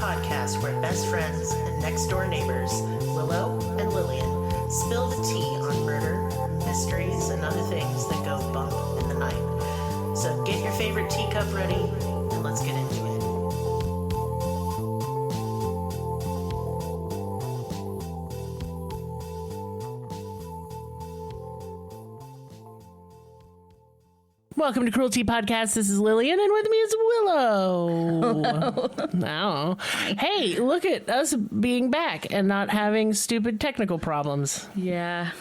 podcast where best friends and next door neighbors, Willow and Lillian, spill the tea on murder, mysteries, and other things that go bump in the night. So get your favorite teacup ready and let's get into it. Welcome to Cruelty Podcast. This is Lillian, and with me is Willow. Hello. Hey, look at us being back and not having stupid technical problems. Yeah.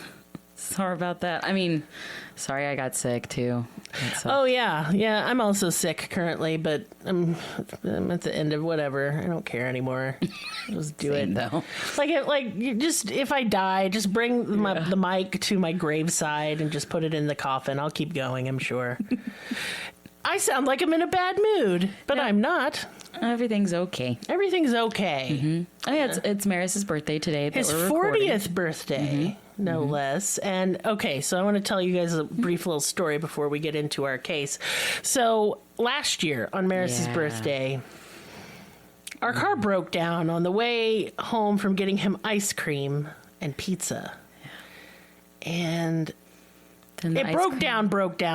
Sorry about that. I mean, sorry I got sick, too. Oh, yeah. Yeah, I'm also sick currently, but I'm at the end of whatever. I don't care anymore. Just do it. Though. If I die, just bring the mic to my graveside and just put it in the coffin. I'll keep going, I'm sure. I sound like I'm in a bad mood, but I'm not. Everything's okay. Everything's okay. Mm-hmm. Oh, yeah, it's Maris's birthday today. His 40th birthday, no less. And, okay, so I want to tell you guys a brief little story before we get into our case. So, last year, on Maris's birthday, our car broke down on the way home from getting him ice cream and pizza. And it broke down.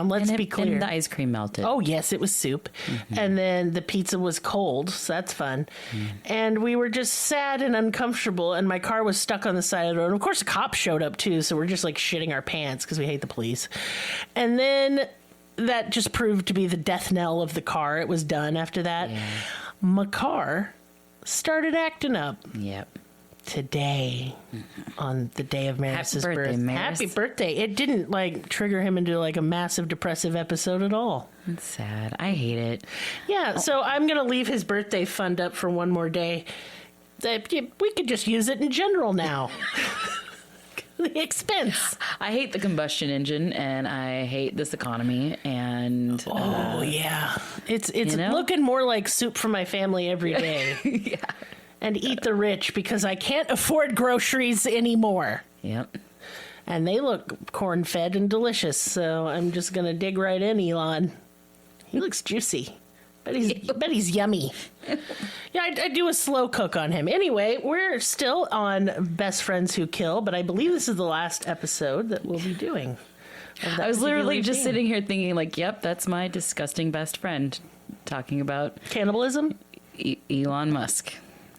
Let's be clear. And the ice cream melted. Oh, yes, it was soup. Mm-hmm. And then the pizza was cold, so that's fun. Mm. And we were just sad and uncomfortable, and my car was stuck on the side of the road. And of course, the cops showed up, too, so we're just, like, shitting our pants because we hate the police. And then that just proved to be the death knell of the car. It was done after that. Yeah. My car started acting up. Yep. Today, on the day of Maris's birthday. Maris. Happy birthday. It didn't, trigger him into, a massive depressive episode at all. It's sad. I hate it. Yeah, so I'm going to leave his birthday fund up for one more day. We could just use it in general now. The expense. I hate the combustion engine, and I hate this economy, and... yeah. It's looking more like soup for my family every day. Yeah. And eat the rich because I can't afford groceries anymore. Yep. And they look corn-fed and delicious, so I'm just going to dig right in, Elon. He looks juicy. Bet he's yummy. Yeah, I do a slow cook on him. Anyway, we're still on Best Friends Who Kill, but I believe this is the last episode that we'll be doing. I was literally just sitting here thinking, yep, that's my disgusting best friend talking about... Cannibalism? Elon Musk.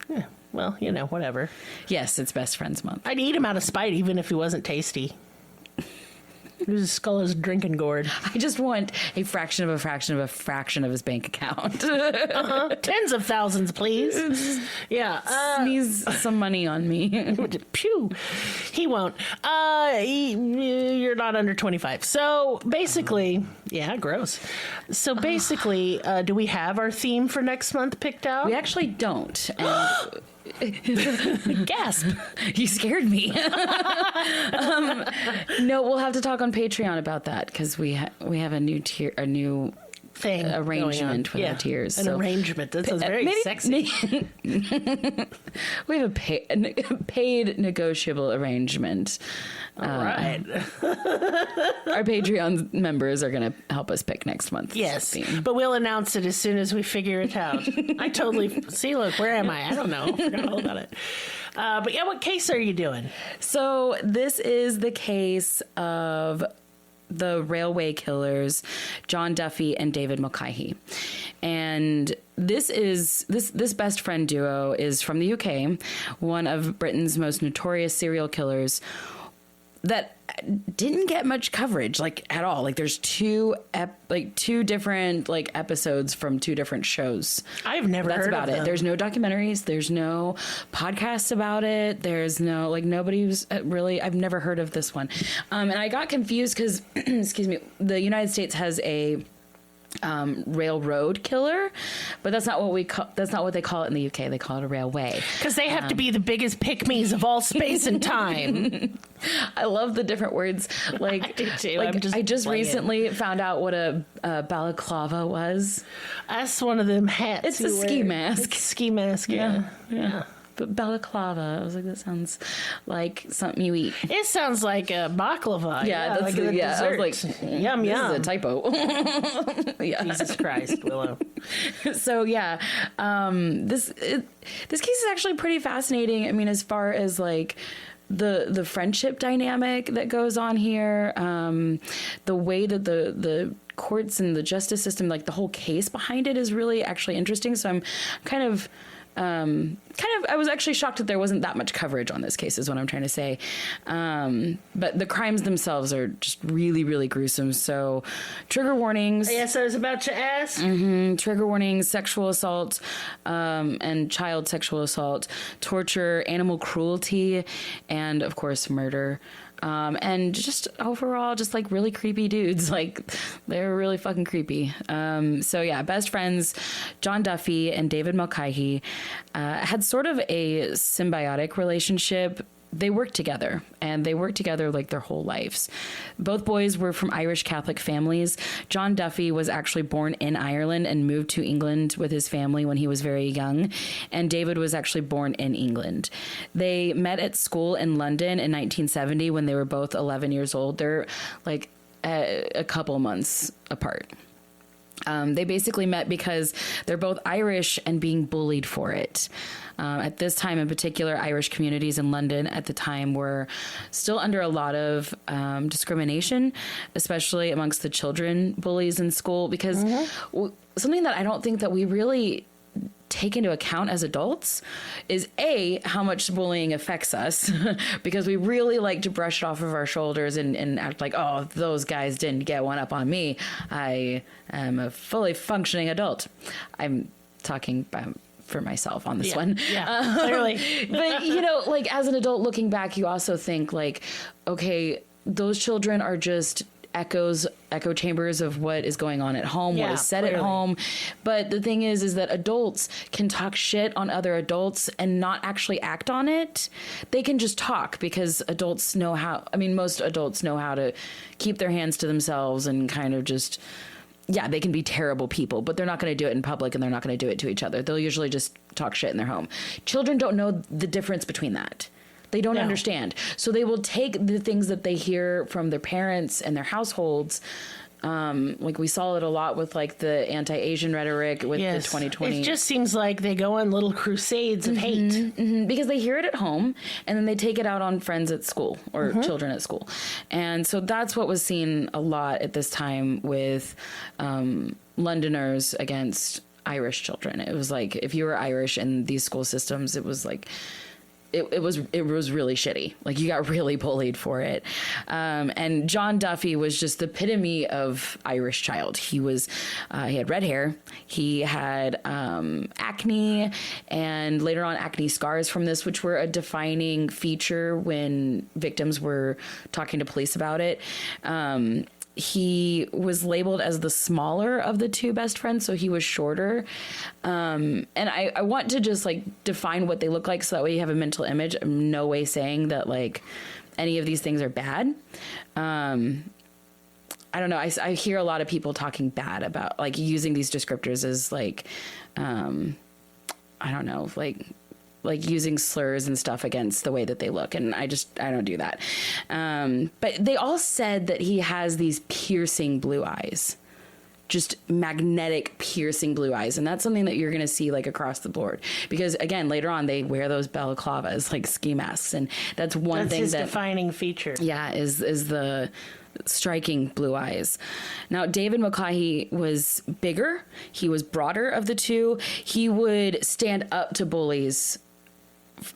Yeah, well, whatever. Yes, it's Best Friends Month. I'd eat him out of spite, even if he wasn't tasty. His skull is drinking gourd. I just want a fraction of a fraction of a fraction of his bank account. Tens of thousands, please. Yeah. Sneeze some money on me. Pew. He won't. You're not under 25. So basically, yeah, gross. So basically, do we have our theme for next month picked out? We actually don't. Gasp. You scared me. No, we'll have to talk on Patreon about that because we have a new tier, a new thing arrangement with our tiers. An arrangement. That sounds very sexy. We have a paid negotiable arrangement. All right. Our Patreon members are going to help us pick next month. Yes, but we'll announce it as soon as we figure it out. I totally... See, look, where am I? I don't know. I forgot all about it. But yeah, what case are you doing? So this is the case of the railway killers, John Duffy and David Mulcahy. And this best friend duo is from the UK, one of Britain's most notorious serial killers that didn't get much coverage, at all. There's two different episodes from two different shows. I've never heard about of them. it. There's no documentaries. There's no podcasts about it. There's no nobody's really. I've never heard of this one, and I got confused because, excuse me, the United States has a railroad killer, but that's not what they call it in the UK. They call it a railway because they have to be the biggest pick-me's of all space and time. I love the different words. I do too. I just recently found out what a balaclava was. That's one of them hats. It's a ski mask. It's ski mask. Yeah. But balaclava, I was like, that sounds like something you eat. It sounds like a baklava. Yeah, that's like the, a yeah. dessert. I was like, yum this yum. is a typo. Yeah. Jesus Christ, Willow. So yeah, this case is actually pretty fascinating. I mean, as far as like the friendship dynamic that goes on here, the way that the courts and the justice system, like the whole case behind it, is really actually interesting. So I'm kind of I was actually shocked that there wasn't that much coverage on this case, is what I'm trying to say. But the crimes themselves are just really, really gruesome. So trigger warnings. Yes, I was about to ask. Trigger warnings, sexual assault, and child sexual assault, torture, animal cruelty, and of course murder. And just overall, just like really creepy dudes. Like, they're really fucking creepy. So yeah, best friends, John Duffy and David Mulcahy, had sort of a symbiotic relationship. They worked together, and they worked together like their whole lives. Both boys were from Irish Catholic families. John Duffy was actually born in Ireland and moved to England with his family when he was very young. And David was actually born in England. They met at school in London in 1970 when they were both 11 years old. They're like a couple months apart. They basically met because they're both Irish and being bullied for it. At this time in particular, Irish communities in London at the time were still under a lot of discrimination, especially amongst the children bullies in school, because something that I don't think that we really take into account as adults is how much bullying affects us, because we really like to brush it off of our shoulders and act like, oh, those guys didn't get one up on me. I am a fully functioning adult. I'm talking for myself on this one. Yeah, clearly. But, you know, like as an adult looking back, you also think like, okay, those children are just echo chambers of what is going on at home, what is said at home. But the thing is that adults can talk shit on other adults and not actually act on it. They can just talk because adults know how, I mean, most adults know how to keep their hands to themselves and kind of just, they can be terrible people, but they're not going to do it in public, and they're not going to do it to each other. They'll usually just talk shit in their home. Children don't know the difference between that. They don't understand. So they will take the things that they hear from their parents and their households. Like we saw it a lot with like the anti-Asian rhetoric with the 2020. It just seems like they go on little crusades of hate. Because they hear it at home and then they take it out on friends at school or children at school. And so that's what was seen a lot at this time with Londoners against Irish children. It was like, if you were Irish in these school systems, it was like, it was really shitty. Like, you got really bullied for it. And John Duffy was just the epitome of Irish child. He was, he had red hair. He had acne, and later on acne scars from this, which were a defining feature when victims were talking to police about it. He was labeled as the smaller of the two best friends, so he was shorter. And I want to just like define what they look like so that way you have a mental image. I'm no way saying that like any of these things are bad. I don't know. I hear a lot of people talking bad about like using these descriptors as like, I don't know, like using slurs and stuff against the way that they look. And I don't do that. But they all said that he has these piercing blue eyes, just magnetic piercing blue eyes. And that's something that you're going to see like across the board, because again, later on they wear those balaclavas, like ski masks. And that's one thing his defining feature. Yeah. Is the striking blue eyes. Now, David Mulcahy was bigger. He was broader of the two. He would stand up to bullies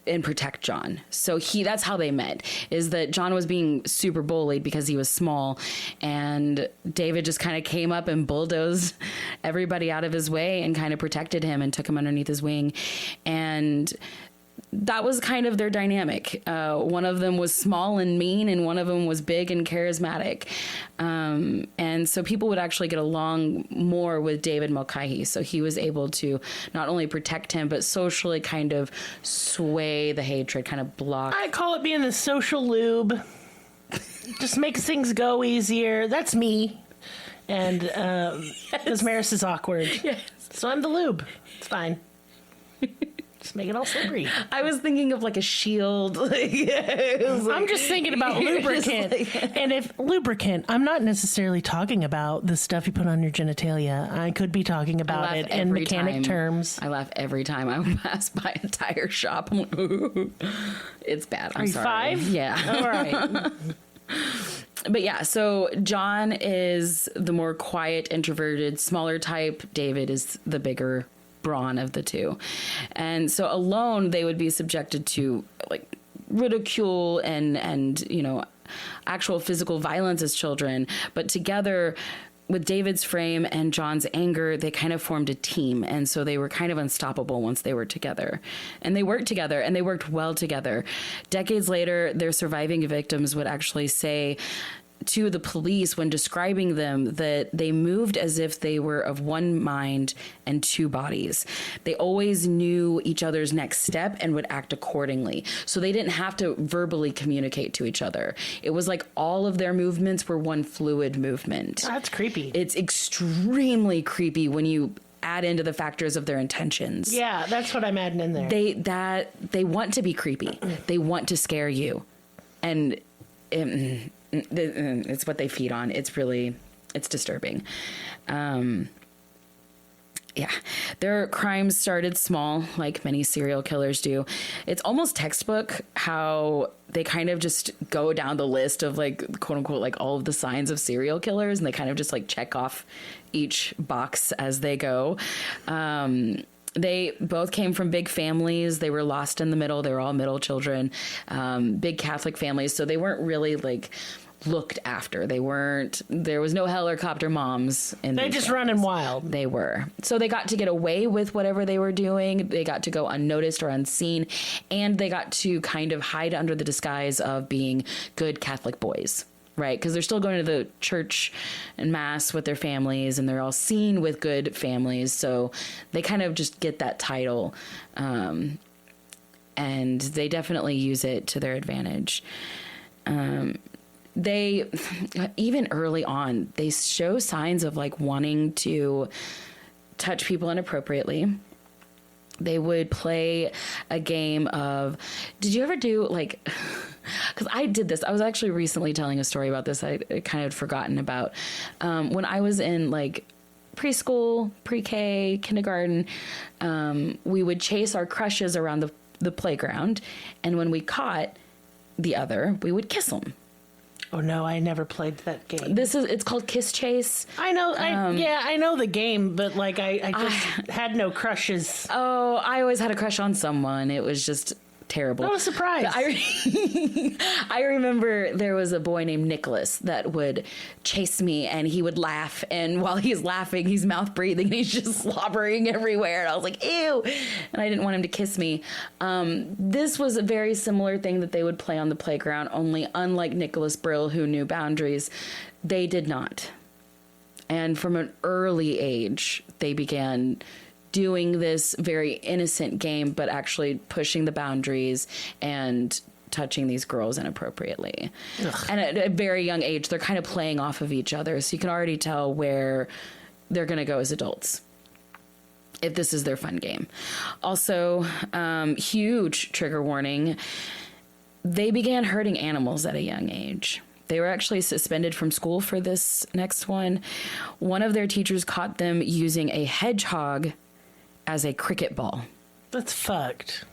and protect John. So that's how they met, is that John was being super bullied because he was small, and David just kind of came up and bulldozed everybody out of his way and kind of protected him and took him underneath his wing. And that was kind of their dynamic. One of them was small and mean, and one of them was big and charismatic. And so people would actually get along more with David Mulcahy. So he was able to not only protect him, but socially kind of sway the hatred, kind of block. I call it being the social lube. Just makes things go easier. That's me. And because Maris is awkward. Yes. So I'm the lube. It's fine. Just make it all slippery. I was thinking of like a shield. I'm just thinking about lubricant. And if lubricant, I'm not necessarily talking about the stuff you put on your genitalia. I could be talking about it in mechanic terms. I laugh every time I pass by a tire shop. I'm like, ooh, it's bad. I'm sorry. 5? Yeah. All right. But yeah, so John is the more quiet, introverted, smaller type. David is the bigger brawn of the two. And so alone, they would be subjected to like ridicule and you know, actual physical violence as children. But together, with David's frame and John's anger, they kind of formed a team. And so they were kind of unstoppable once they were together. And they worked together, and they worked well together. Decades later, their surviving victims would actually say to the police when describing them that they moved as if they were of one mind and two bodies. They always knew each other's next step and would act accordingly. So they didn't have to verbally communicate to each other. It was like all of their movements were one fluid movement. That's creepy. It's extremely creepy when you add into the factors of their intentions. Yeah, that's what I'm adding in there. They want to be creepy. They want to scare you. And it's what they feed on. It's disturbing. Yeah, their crimes started small, like many serial killers do. It's almost textbook how they kind of just go down the list of like, quote unquote, like all of the signs of serial killers, and they kind of just like check off each box as they go. They both came from big families. They were lost in the middle. They were all middle children, big Catholic families. So they weren't really like looked after. There was no helicopter moms. They're just running wild. They were. So they got to get away with whatever they were doing. They got to go unnoticed or unseen. And they got to kind of hide under the disguise of being good Catholic boys. Right, because they're still going to the church and mass with their families, and they're all seen with good families. So they kind of just get that title, and they definitely use it to their advantage. They, even early on, they show signs of like wanting to touch people inappropriately. They would play a game of, did you ever do like, because I did this. I was actually recently telling a story about this. I kind of had forgotten about when I was in like preschool, pre-K, kindergarten. We would chase our crushes around the playground. And when we caught the other, we would kiss them. Oh no, I never played that game. It's called Kiss Chase. I know, I know the game, but like I just had no crushes. Oh, I always had a crush on someone. It was just terrible. What a surprise. I remember there was a boy named Nicholas that would chase me, and he would laugh, and while he's laughing, he's mouth breathing, and he's just slobbering everywhere, and I was like, ew, and I didn't want him to kiss me. This was a very similar thing that they would play on the playground, only unlike Nicholas Brill, who knew boundaries, they did not. And from an early age, they began doing this very innocent game, but actually pushing the boundaries and touching these girls inappropriately. Ugh. And at a very young age, they're kind of playing off of each other. So you can already tell where they're going to go as adults, if this is their fun game. Also, huge trigger warning. They began hurting animals at a young age. They were actually suspended from school for this next one. One of their teachers caught them using a hedgehog as a cricket ball. That's fucked.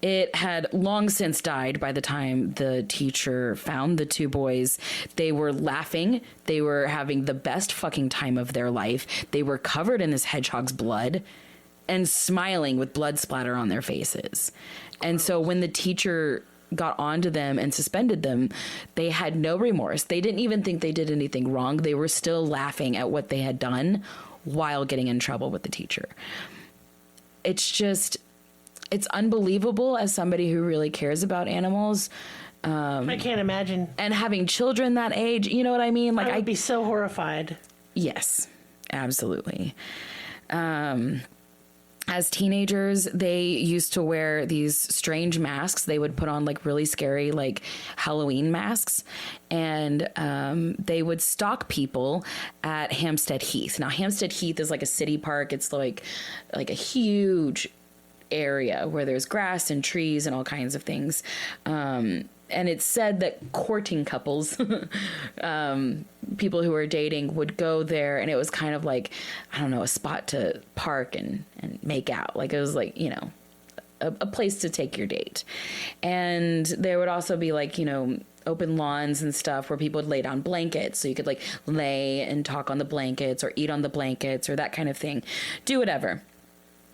It had long since died by the time the teacher found the two boys. They were laughing. They were having the best fucking time of their life. They were covered in this hedgehog's blood and smiling with blood splatter on their faces. And so when the teacher got onto them and suspended them, they had no remorse. They didn't even think they did anything wrong. They were still laughing at what they had done while getting in trouble with the teacher. It's unbelievable as somebody who really cares about animals. I can't imagine. And having children that age, you know what I mean? Like I would be so horrified. Yes, absolutely. As teenagers, they used to wear these strange masks. They would put on like really scary, like Halloween masks, and they would stalk people at Hampstead Heath. Now, Hampstead Heath is like a city park. It's like a huge area where there's grass and trees and all kinds of things. And it's said that courting couples, people who are dating, would go there, and it was kind of like, I don't know, a spot to park and make out. Like, it was like, you know, a place to take your date. And there would also be like, you know, open lawns and stuff where people would lay down blankets, so you could like lay and talk on the blankets or eat on the blankets or that kind of thing. Do whatever.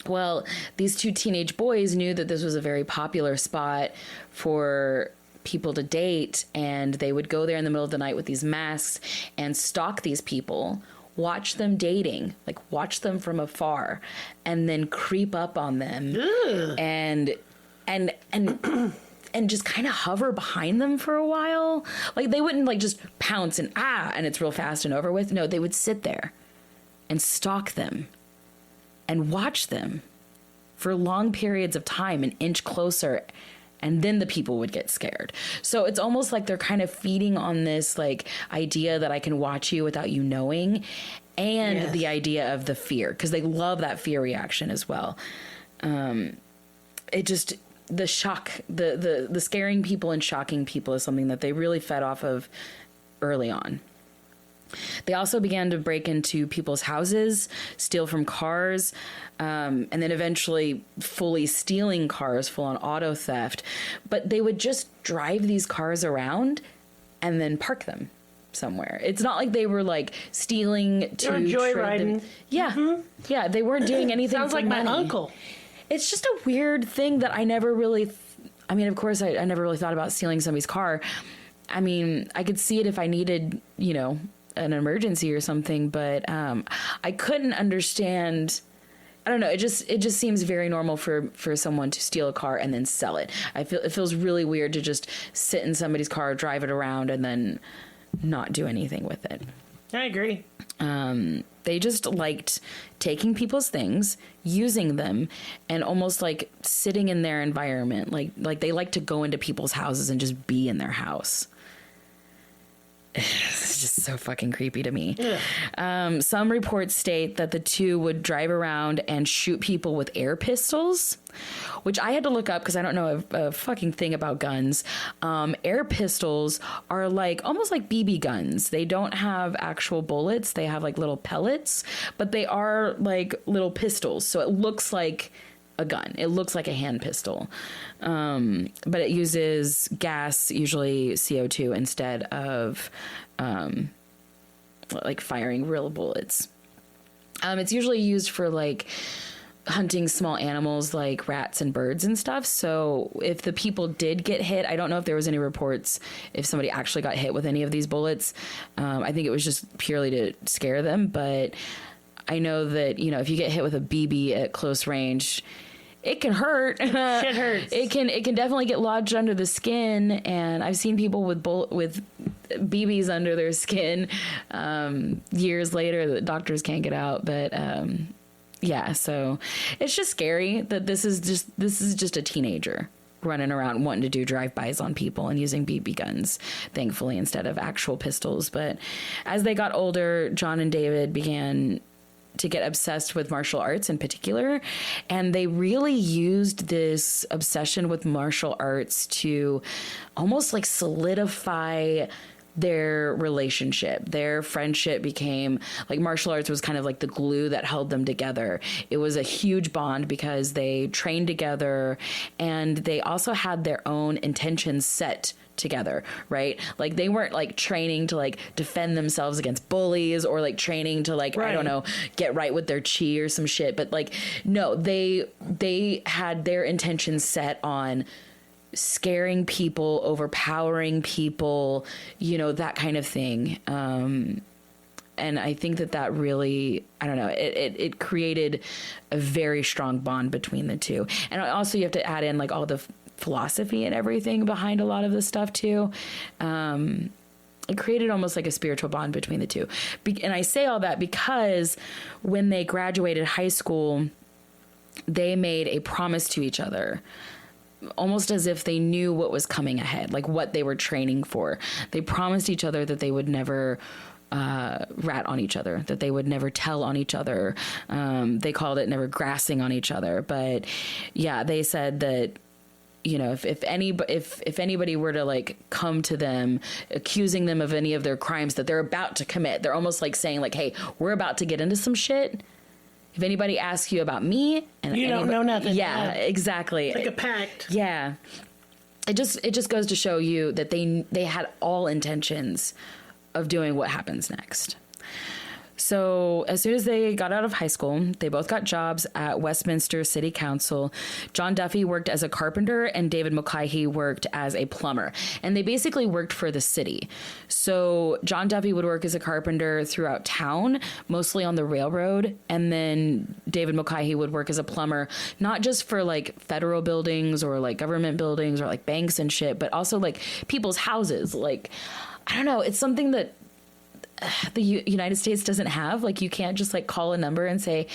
Well, these two teenage boys knew that this was a very popular spot for people to date, and they would go there in the middle of the night with these masks and stalk these people, watch them dating, like watch them from afar, and then creep up on them. Ugh. and just kind of hover behind them for a while. Like, they wouldn't like just pounce and it's real fast and over with. No, they would sit there and stalk them and watch them for long periods of time, an inch closer, and then the people would get scared. So it's almost like they're kind of feeding on this like idea that I can watch you without you knowing, and yes, the idea of the fear, because they love that fear reaction as well. It just, the shock, the scaring people and shocking people is something that they really fed off of early on. They also began to break into people's houses, steal from cars, and then eventually fully stealing cars, full-on auto theft. But they would just drive these cars around and then park them somewhere. It's not like they were like stealing to joyriding. Yeah, mm-hmm. Yeah, they weren't doing anything. Sounds like money. My uncle. It's just a weird thing that I never really. I mean, of course, I never really thought about stealing somebody's car. I mean, I could see it if I needed, you know, an emergency or something, but I couldn't understand. I don't know. It just seems very normal for someone to steal a car and then sell it. It feels really weird to just sit in somebody's car, drive it around, and then not do anything with it. I agree. They just liked taking people's things, using them, and almost like sitting in their environment. Like they like to go into people's houses and just be in their house. It's just so fucking creepy to me. Some reports state that the two would drive around and shoot people with air pistols, which I had to look up because I don't know a fucking thing about guns. Air pistols are like almost like BB guns. They don't have actual bullets. They have like little pellets, but they are like little pistols. So it looks like a gun. It looks like a hand pistol. But it uses gas, usually CO2, instead of like firing real bullets. It's usually used for like hunting small animals like rats and birds and stuff. So if the people did get hit, I don't know if there was any reports if somebody actually got hit with any of these bullets. I think it was just purely to scare them. But I know that, you know, if you get hit with a BB at close range, it can hurt. Shit hurts. It can definitely get lodged under the skin, and I've seen people with BBs under their skin years later that doctors can't get out. But yeah, so it's just scary that this is just a teenager running around wanting to do drive-bys on people and using BB guns, thankfully, instead of actual pistols. But as they got older, John and David began to get obsessed with martial arts in particular. And they really used this obsession with martial arts to almost like solidify their relationship. Their friendship became like, martial arts was kind of like the glue that held them together. It was a huge bond because they trained together, and they also had their own intentions set together, right? Like, they weren't like training to like defend themselves against bullies, or like training to like, right, I don't know, get right with their chi or some shit. But like, no, they had their intentions set on scaring people, overpowering people, you know, that kind of thing. And I think that really, I don't know, it created a very strong bond between the two. And also you have to add in like all the philosophy and everything behind a lot of this stuff too. It created almost like a spiritual bond between the two. And I say all that because when they graduated high school, they made a promise to each other, almost as if they knew what was coming ahead, like what they were training for. They promised each other that they would never rat on each other, that they would never tell on each other. They called it never grassing on each other. But yeah, they said that, you know, if anybody were to like come to them accusing them of any of their crimes that they're about to commit, they're almost like saying like, hey, we're about to get into some shit. If anybody asks you about me and you don't know nothing. Yeah, exactly. Like a pact. Yeah. It just goes to show you that they had all intentions of doing what happens next. So as soon as they got out of high school, they both got jobs at Westminster City Council. John Duffy worked as a carpenter and David Mulcahy worked as a plumber. And they basically worked for the city. So John Duffy would work as a carpenter throughout town, mostly on the railroad. And then David Mulcahy would work as a plumber, not just for like federal buildings or like government buildings or like banks and shit, but also like people's houses. Like, I don't know, it's something that the United States doesn't have. Like, you can't just like call a number and say,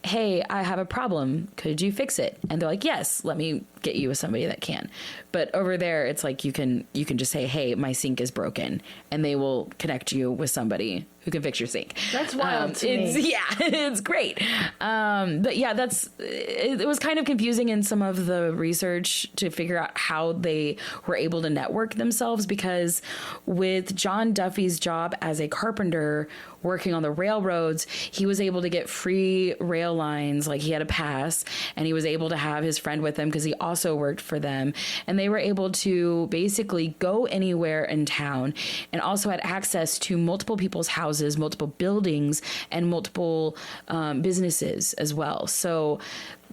hey, I have a problem. Could you fix it? And they're like, yes, let me get you with somebody that can. But over there, it's like you can just say, hey, my sink is broken, and they will connect you with somebody who can fix your sink. That's wild to me. Yeah, it's great. But yeah, it was kind of confusing in some of the research to figure out how they were able to network themselves, because with John Duffy's job as a carpenter working on the railroads, he was able to get free rail lines. Like, he had a pass, and he was able to have his friend with him because he also worked for them. And they were able to basically go anywhere in town, and also had access to multiple people's houses, multiple buildings, and multiple businesses as well. So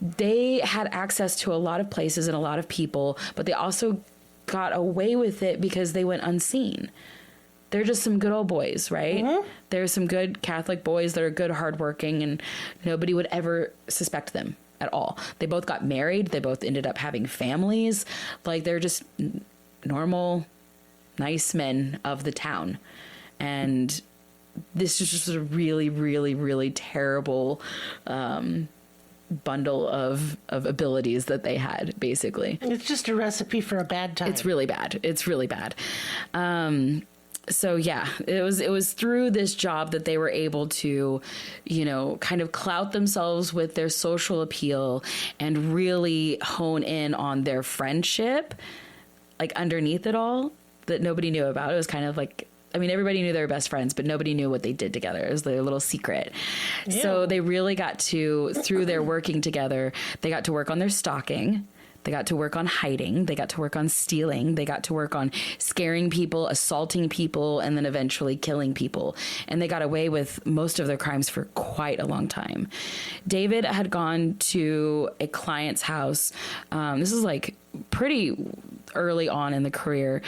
they had access to a lot of places and a lot of people, but they also got away with it because they went unseen. They're just some good old boys, right? Mm-hmm. There's some good Catholic boys that are good, hardworking, and nobody would ever suspect them at all. They both got married. They both ended up having families. Like, they're just normal, nice men of the town. And this is just a really, really, really terrible bundle of abilities that they had, basically. It's just a recipe for a bad time. It's really bad. It's really bad. So yeah, it was through this job that they were able to, you know, kind of clout themselves with their social appeal and really hone in on their friendship, like underneath it all, that nobody knew about. It was kind of like, I mean, everybody knew they were best friends, but nobody knew what they did together. It was their little secret. Ew. So they really got to, through their working together, they got to work on their stalking. They got to work on hiding. They got to work on stealing. They got to work on scaring people, assaulting people, and then eventually killing people. And they got away with most of their crimes for quite a long time. David had gone to a client's house. This is like pretty early on in the career.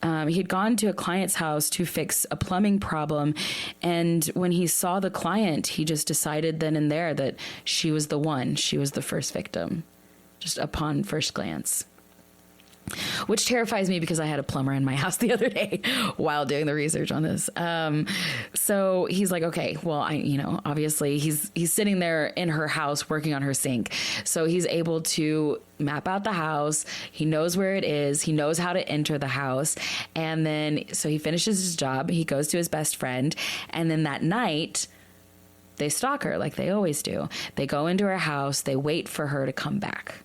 He had gone to a client's house to fix a plumbing problem. And when he saw the client, he just decided then and there that she was the one. She was the first victim. Just upon first glance, which terrifies me because I had a plumber in my house the other day while doing the research on this. So he's like, okay, well, obviously he's sitting there in her house working on her sink. So he's able to map out the house. He knows where it is. He knows how to enter the house. And then, so he finishes his job. He goes to his best friend. And then that night, they stalk her like they always do. They go into her house. They wait for her to come back.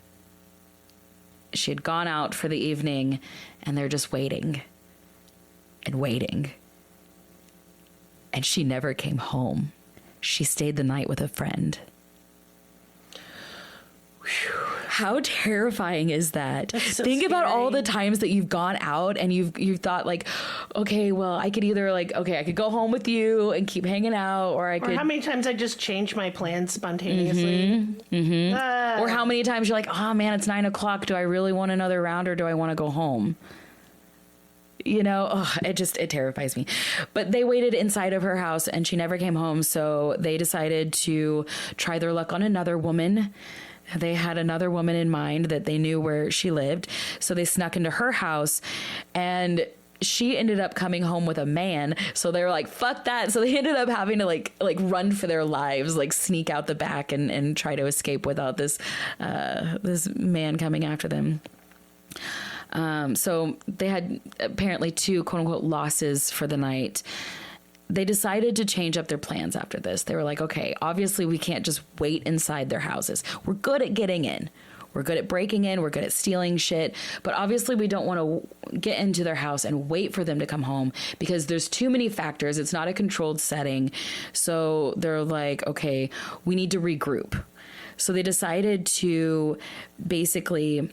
She had gone out for the evening, and they're just waiting and waiting. And she never came home. She stayed the night with a friend. Whew. How terrifying is that? So Think scary. About all the times that you've gone out and you've thought like, okay, well, I could either like, okay, I could go home with you and keep hanging out, or I could. Or how many times I just change my plans spontaneously. Or how many times you're like, oh man, it's 9:00. Do I really want another round, or do I want to go home? You know, it terrifies me. But they waited inside of her house and she never came home. So they decided to try their luck on another woman. They had another woman in mind that they knew where she lived. So they snuck into her house, and she ended up coming home with a man. So they were like, fuck that. So they ended up having to like run for their lives, like sneak out the back and try to escape without this man coming after them. So they had apparently 2 quote unquote losses for the night. they decided to change up their plans after this. They were like, okay, obviously we can't just wait inside their houses. We're good at getting in. We're good at breaking in. We're good at stealing shit. But obviously we don't want to get into their house and wait for them to come home because there's too many factors. It's not a controlled setting. So they're like, okay, we need to regroup. So they decided to basically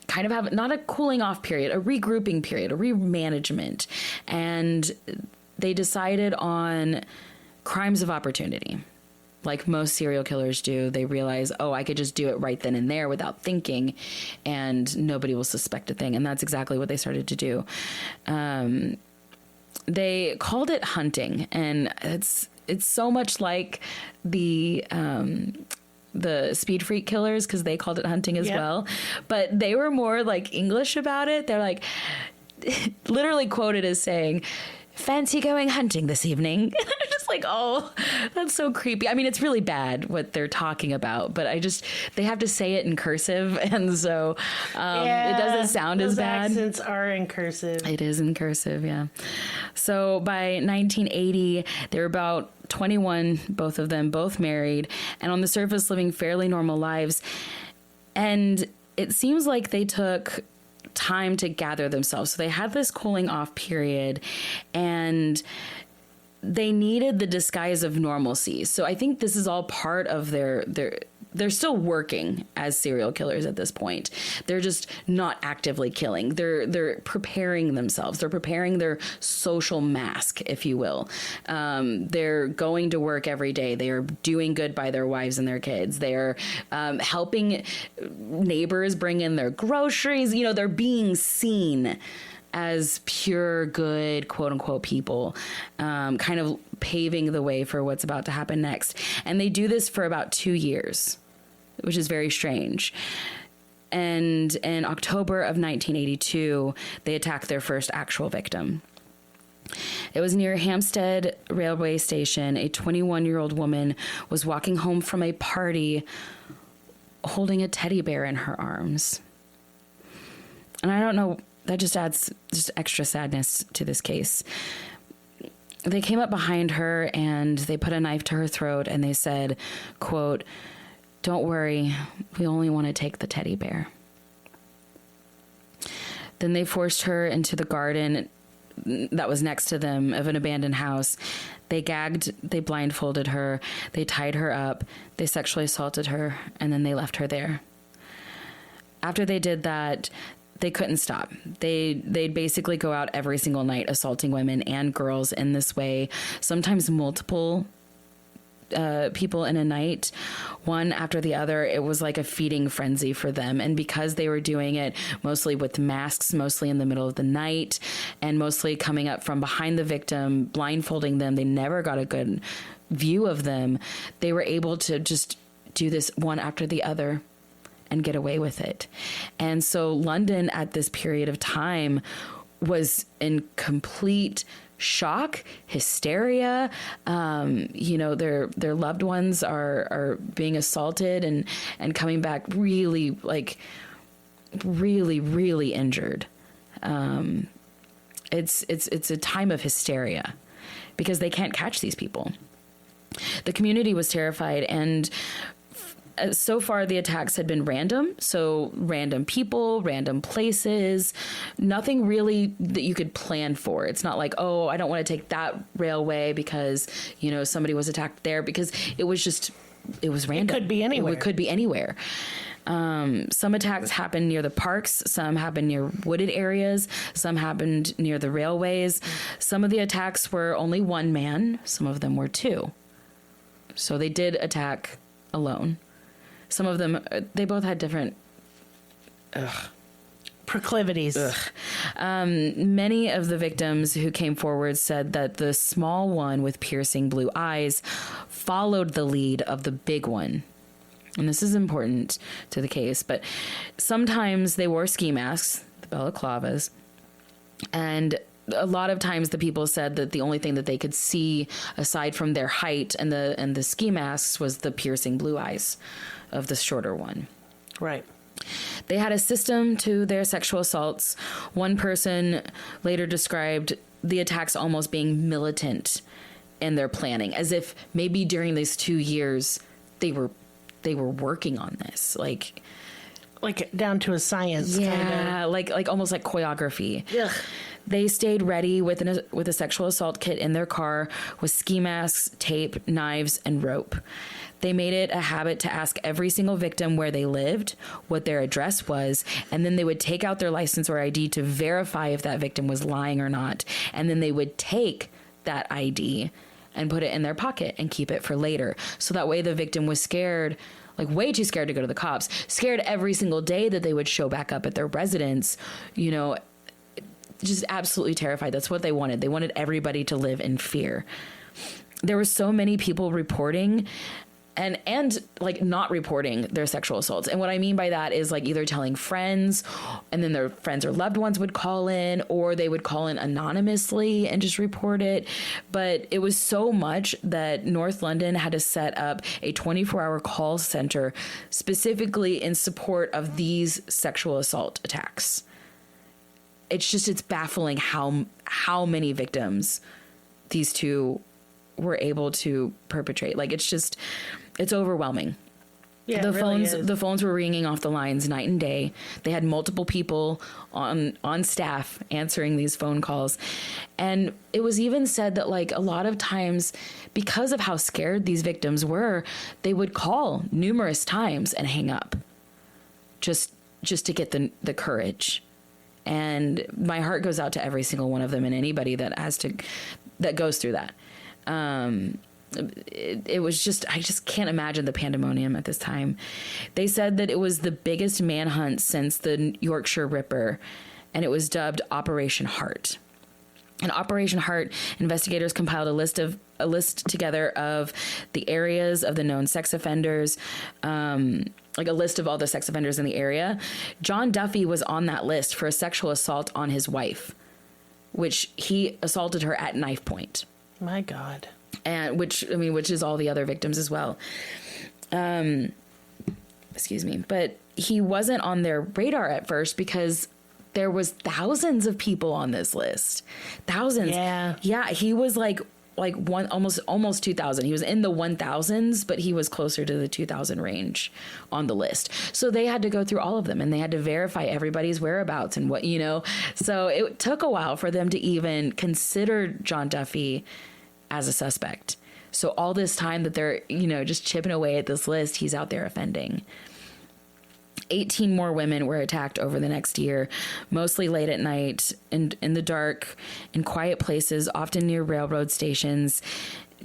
kind of have not a cooling off period, a regrouping period, a remanagement. And they decided on crimes of opportunity. Like most serial killers do, they realize, oh, I could just do it right then and there without thinking, and nobody will suspect a thing. And that's exactly what they started to do. They called it hunting, and it's so much like the Speed Freak killers, because they called it hunting as well. But they were more like English about it. They're like literally quoted as saying, "Fancy going hunting this evening?" I'm just like, oh, that's so creepy. I mean, it's really bad what they're talking about, but they have to say it in cursive, and so it doesn't sound as bad. Accents are in cursive. It is in cursive, yeah. So by 1980, they were about 21, both of them, both married, and on the surface living fairly normal lives. And it seems like they took time to gather themselves. So they had this cooling off period, and they needed the disguise of normalcy. So I think this is all part of they're still working as serial killers at this point. They're just not actively killing. They're preparing themselves. They're preparing their social mask, if you will. They're going to work every day. They are doing good by their wives and their kids. They are helping neighbors bring in their groceries. You know, they're being seen as pure, good, quote unquote people, kind of paving the way for what's about to happen next. And they do this for about 2 years, which is very strange. And in October of 1982, they attacked their first actual victim. It was near Hampstead railway station. A 21-year-old woman was walking home from a party holding a teddy bear in her arms. And I don't know, that just adds just extra sadness to this case. They came up behind her and they put a knife to her throat and they said, quote, "Don't worry, we only want to take the teddy bear." Then they forced her into the garden that was next to them of an abandoned house. They gagged, they blindfolded her, they tied her up, they sexually assaulted her, and then they left her there. After they did that, they couldn't stop. They'd basically go out every single night assaulting women and girls in this way, sometimes multiple people in a night, one after the other. It was like a feeding frenzy for them. And because they were doing it mostly with masks, mostly in the middle of the night, and mostly coming up from behind the victim, blindfolding them, they never got a good view of them. They were able to just do this one after the other and get away with it. And so London at this period of time was in complete shock, hysteria. Their loved ones are being assaulted and coming back really injured. It's a time of hysteria because they can't catch these people. The community was terrified, and so far the attacks had been random. So random people, random places, nothing really that you could plan for. It's not like, oh, I don't want to take that railway because, somebody was attacked there, because it was random. It could be anywhere. It could be anywhere. Some attacks happened near the parks. Some happened near wooded areas. Some happened near the railways. Some of the attacks were only one man. Some of them were two. So they did attack alone. Some of them, they both had different proclivities. Many of the victims who came forward said that the small one with piercing blue eyes followed the lead of the big one. And this is important to the case, but sometimes they wore ski masks, the balaclavas, and a lot of times the people said that the only thing that they could see aside from their height and the ski masks was the piercing blue eyes of the shorter one. Right. They had a system to their sexual assaults. One person later described the attacks almost being militant in their planning, as if maybe during these 2 years they were working on this, like down to a science. Yeah, kind of. like almost like choreography. Ugh. They stayed ready with a sexual assault kit in their car with ski masks, tape, knives, and rope. They made it a habit to ask every single victim where they lived, what their address was, and then they would take out their license or ID to verify if that victim was lying or not. And then they would take that ID and put it in their pocket and keep it for later. So that way the victim was scared, like way too scared to go to the cops, scared every single day that they would show back up at their residence, you know, just absolutely terrified. That's what they wanted. They wanted everybody to live in fear. There were so many people reporting and like not reporting their sexual assaults. And what I mean by that is like either telling friends, and then their friends or loved ones would call in, or they would call in anonymously and just report it. But it was so much that North London had to set up a 24-hour call center specifically in support of these sexual assault attacks. It's baffling how many victims these two were able to perpetrate. Like, it's overwhelming. Yeah, The phones were ringing off the lines night and day. They had multiple people on staff answering these phone calls. And it was even said that, like, a lot of times, because of how scared these victims were, they would call numerous times and hang up just to get the courage. And my heart goes out to every single one of them and anybody that goes through that. It was just, I just can't imagine the pandemonium at this time. They said that it was the biggest manhunt since the Yorkshire Ripper, and it was dubbed Operation Heart. And Operation Heart, investigators compiled a list together of the areas of the known sex offenders, like a list of all the sex offenders in the area. John Duffy was on that list for a sexual assault on his wife, which he assaulted her at knife point. My God. And which is all the other victims as well. Excuse me. But he wasn't on their radar at first because there was thousands of people on this list. Thousands. Yeah. Yeah. He was like one, almost 2,000. He was in the 1,000s, but he was closer to the 2,000 range on the list. So they had to go through all of them and they had to verify everybody's whereabouts and what, you know. So it took a while for them to even consider John Duffy as a suspect. So all this time that they're, you know, just chipping away at this list, he's out there offending. 18 more women were attacked over the next year, mostly late at night and in the dark, in quiet places, often near railroad stations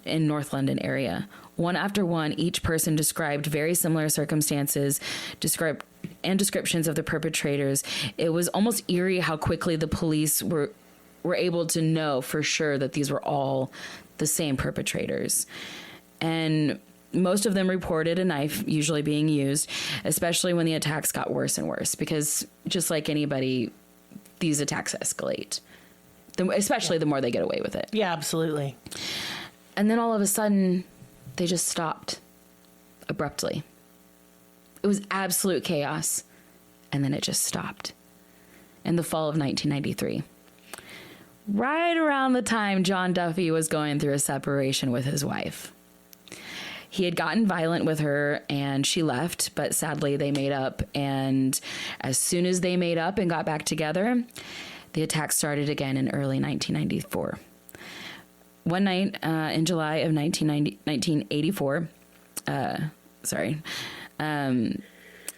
in North London area. One after one, each person described very similar circumstances, descriptions of the perpetrators. It was almost eerie how quickly the police were able to know for sure that these were all the same perpetrators. And most of them reported a knife usually being used, especially when the attacks got worse and worse, because just like anybody, these attacks escalate, especially the more they get away with it. Yeah, absolutely. And then all of a sudden, they just stopped abruptly. It was absolute chaos. And then it just stopped in the fall of 1993. Right around the time John Duffy was going through a separation with his wife. He had gotten violent with her and she left, but sadly they made up. And as soon as they made up and got back together, the attack started again in early 1994. One night in July of 1984,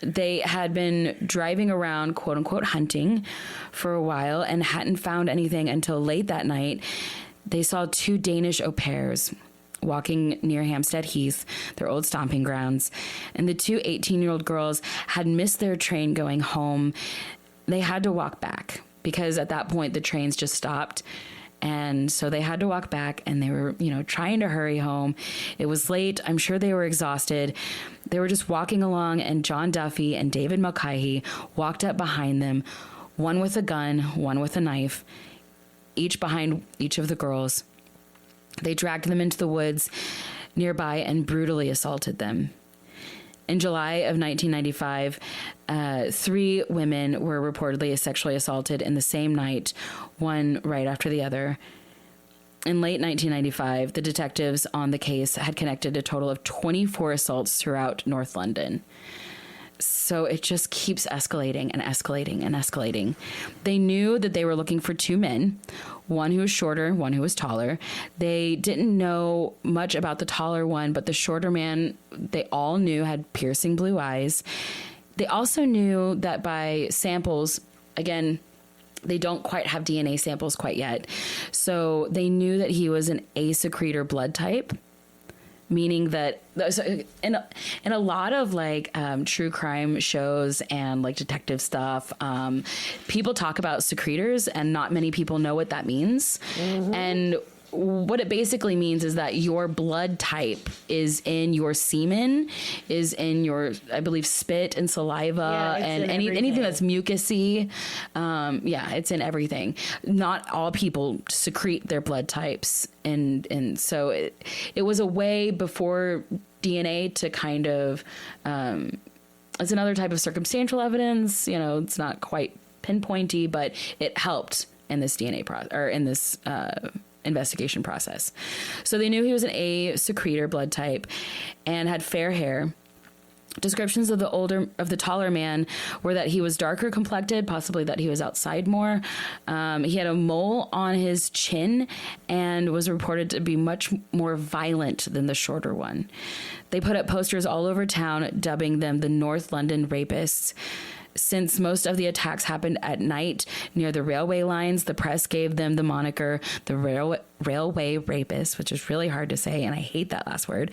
they had been driving around, quote unquote, hunting for a while and hadn't found anything until late that night. They saw two Danish au pairs walking near Hampstead Heath, their old stomping grounds. And the two 18-year-old girls had missed their train going home. They had to walk back because at that point the trains just stopped. And so they had to walk back and they were, you know, trying to hurry home. It was late. I'm sure they were exhausted. They were just walking along and John Duffy and David Mulcahy walked up behind them, one with a gun, one with a knife, each behind each of the girls. They dragged them into the woods nearby and brutally assaulted them. In July of 1995, 3 women were reportedly sexually assaulted in the same night, one right after the other. In late 1995, the detectives on the case had connected a total of 24 assaults throughout North London. So it just keeps escalating and escalating and escalating. They knew that they were looking for 2 men, one who was shorter, one who was taller. They didn't know much about the taller one, but the shorter man, they all knew had piercing blue eyes. They also knew that by samples, again, they don't quite have DNA samples quite yet. So they knew that he was an A secretor blood type, meaning that in a lot of like true crime shows and like detective stuff, people talk about secretors and not many people know what that means. And what it basically means is that your blood type is in your semen, is in your, I believe, spit and saliva, and anything that's mucousy. It's in everything. Not all people secrete their blood types. And so it was a way before DNA to kind of, it's another type of circumstantial evidence. You know, it's not quite pinpointy, but it helped in this DNA process, or in this, investigation process. So they knew he was an A secretor blood type and had fair hair. Descriptions of the taller man were that he was darker complected, possibly that he was outside more. He had a mole on his chin and was reported to be much more violent than the shorter one. They put up posters all over town, dubbing them the North London Rapists. Since most of the attacks happened at night near the railway lines, the press gave them the moniker the Railway Rapists, which is really hard to say, and I hate that last word.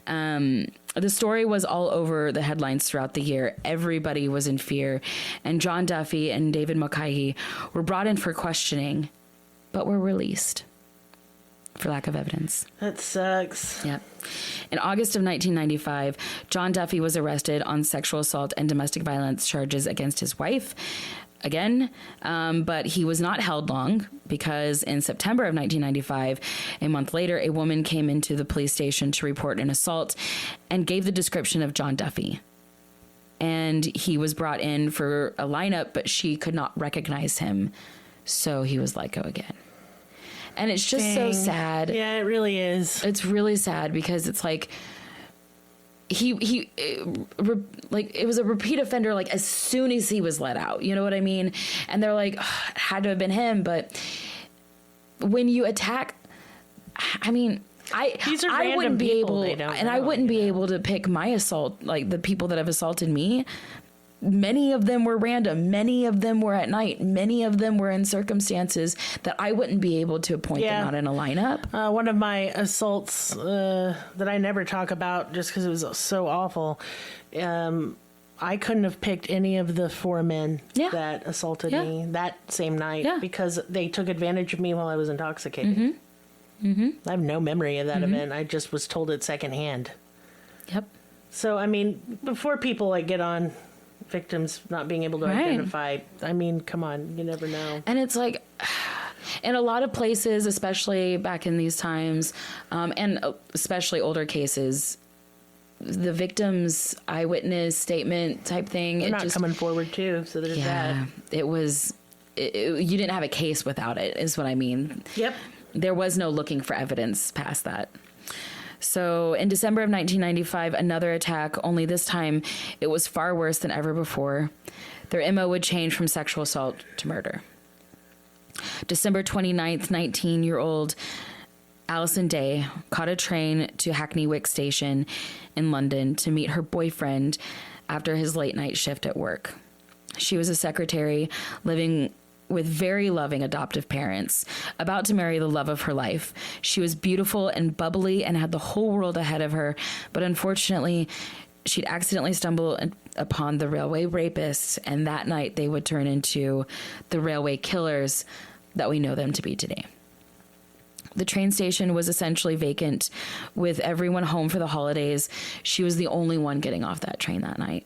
The story was all over the headlines throughout the year. Everybody was in fear, and John Duffy and David Mulcahy were brought in for questioning, but were released for lack of evidence. That sucks. Yep. In August of 1995, John Duffy was arrested on sexual assault and domestic violence charges against his wife. Again, but he was not held long because in September of 1995, a month later, a woman came into the police station to report an assault and gave the description of John Duffy. And he was brought in for a lineup, but she could not recognize him. So he was let go again. And it's just so sad. Yeah, it really is. It's really sad because it's like it was a repeat offender, like as soon as he was let out, you know what I mean? And they're like, oh, it had to have been him. But when you attack, I mean, These are I wouldn't be people, able, I wouldn't be able to pick my assault, like the people that have assaulted me. Many of them were random. Many of them were at night. Many of them were in circumstances that I wouldn't be able to point them out in a lineup. One of my assaults that I never talk about just because it was so awful, I couldn't have picked any of the 4 men that assaulted me that same night because they took advantage of me while I was intoxicated. I have no memory of that event. I just was told it secondhand. Yep. So, I mean, before people like get on victims not being able to identify, I mean, come on, you never know. And it's like, in a lot of places, especially back in these times, and especially older cases, the victim's eyewitness statement type thing, they're not coming forward too, so there's that. It was, you didn't have a case without it, is what I mean. Yep. There was no looking for evidence past that. So in December of 1995, another attack, only this time it was far worse than ever before. Their MO would change from sexual assault to murder. December 29th, 19-year-old Alison Day caught a train to Hackney Wick Station in London to meet her boyfriend after his late night shift at work. She was a secretary living with very loving adoptive parents, about to marry the love of her life. She was beautiful and bubbly and had the whole world ahead of her, but unfortunately, she'd accidentally stumbled upon the railway rapists, and that night they would turn into the railway killers that we know them to be today. The train station was essentially vacant, with everyone home for the holidays. She was the only one getting off that train that night.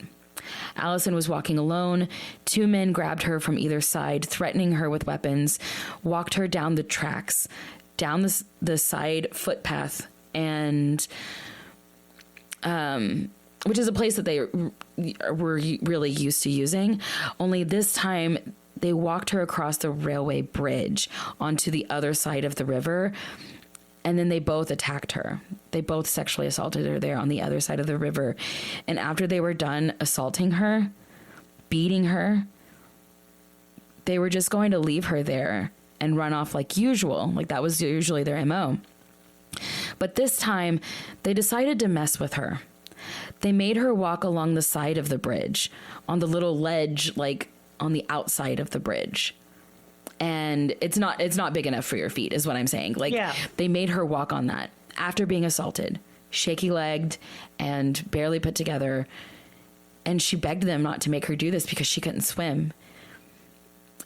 Allison was walking alone. 2 men grabbed her from either side, threatening her with weapons, walked her down the tracks, down the side footpath, and which is a place that they were really used to using. Only this time they walked her across the railway bridge onto the other side of the river. And then they both attacked her. They both sexually assaulted her there on the other side of the river. And after they were done assaulting her, beating her, they were just going to leave her there and run off like usual. Like that was usually their MO. But this time, they decided to mess with her. They made her walk along the side of the bridge on the little ledge, like on the outside of the bridge. And it's not big enough for your feet is what I'm saying. Like They made her walk on that after being assaulted, shaky legged and barely put together. And she begged them not to make her do this because she couldn't swim.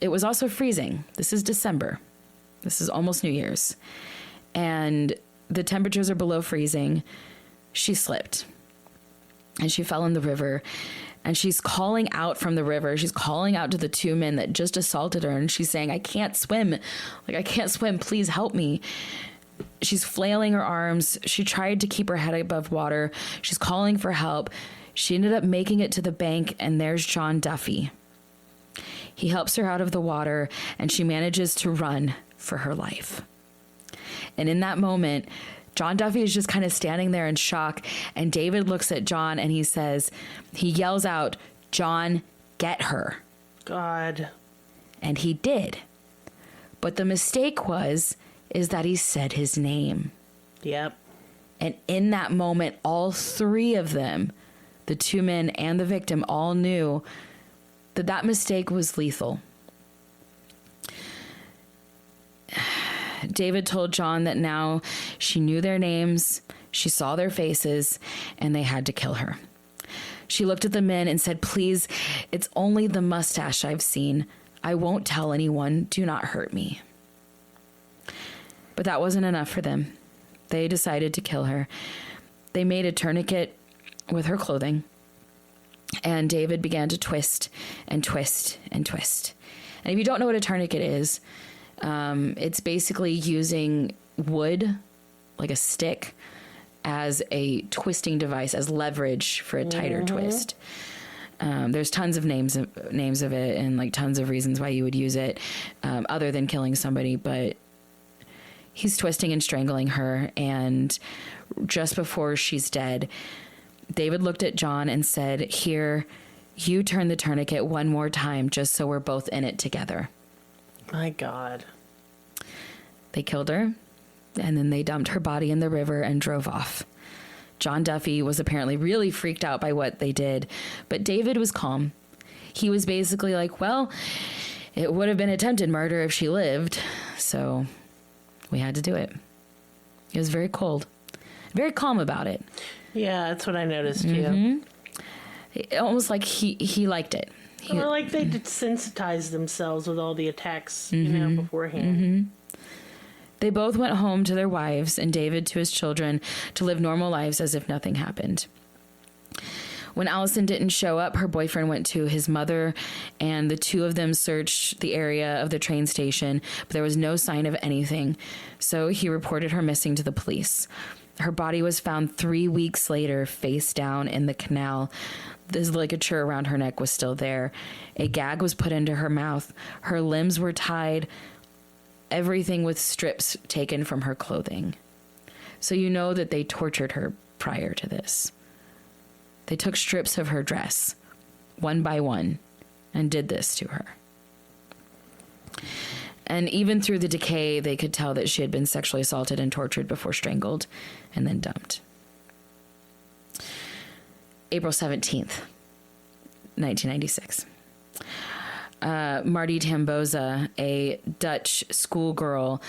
It was also freezing. This is December. This is almost New Year's. And the temperatures are below freezing. She slipped and she fell in the river. And she's calling out from the river. She's calling out to the two men that just assaulted her. And she's saying, I can't swim. Like, I can't swim. Please help me. She's flailing her arms. She tried to keep her head above water. She's calling for help. She ended up making it to the bank. And there's John Duffy. He helps her out of the water. And she manages to run for her life. And in that moment, John Duffy is just kind of standing there in shock, and David looks at John and he yells out, John, get her. God. And he did. But the mistake is that he said his name. Yep. And in that moment, all three of them, the two men and the victim, all knew that mistake was lethal. David told John that now she knew their names, she saw their faces, and they had to kill her. She looked at the men and said, please, it's only the mustache I've seen. I won't tell anyone. Do not hurt me. But that wasn't enough for them. They decided to kill her. They made a tourniquet with her clothing, and David began to twist and twist and twist. And if you don't know what a tourniquet is, it's basically using wood, like a stick, as a twisting device, as leverage for a tighter twist. There's tons of names of it and like tons of reasons why you would use it, other than killing somebody. But he's twisting and strangling her. And just before she's dead, David looked at John and said, here, you turn the tourniquet one more time, just so we're both in it together. My God. They killed her, and then they dumped her body in the river and drove off. John Duffy was apparently really freaked out by what they did, but David was calm. He was basically like, well, it would have been attempted murder if she lived, so we had to do it. He was very cold, very calm about it. Yeah, that's what I noticed too. Almost like he liked it. Well, like they desensitized themselves with all the attacks, beforehand. They both went home to their wives and David to his children to live normal lives as if nothing happened. When Allison didn't show up, her boyfriend went to his mother, and the two of them searched the area of the train station, but there was no sign of anything. So he reported her missing to the police. Her body was found 3 weeks later, face down in the canal. The ligature around her neck was still there. A gag was put into her mouth. Her limbs were tied, everything with strips taken from her clothing. So you know that they tortured her prior to this. They took strips of her dress, one by one, and did this to her. And even through the decay, they could tell that she had been sexually assaulted and tortured before strangled and then dumped. April 17th, 1996. Marty Tamboza, a Dutch schoolgirl,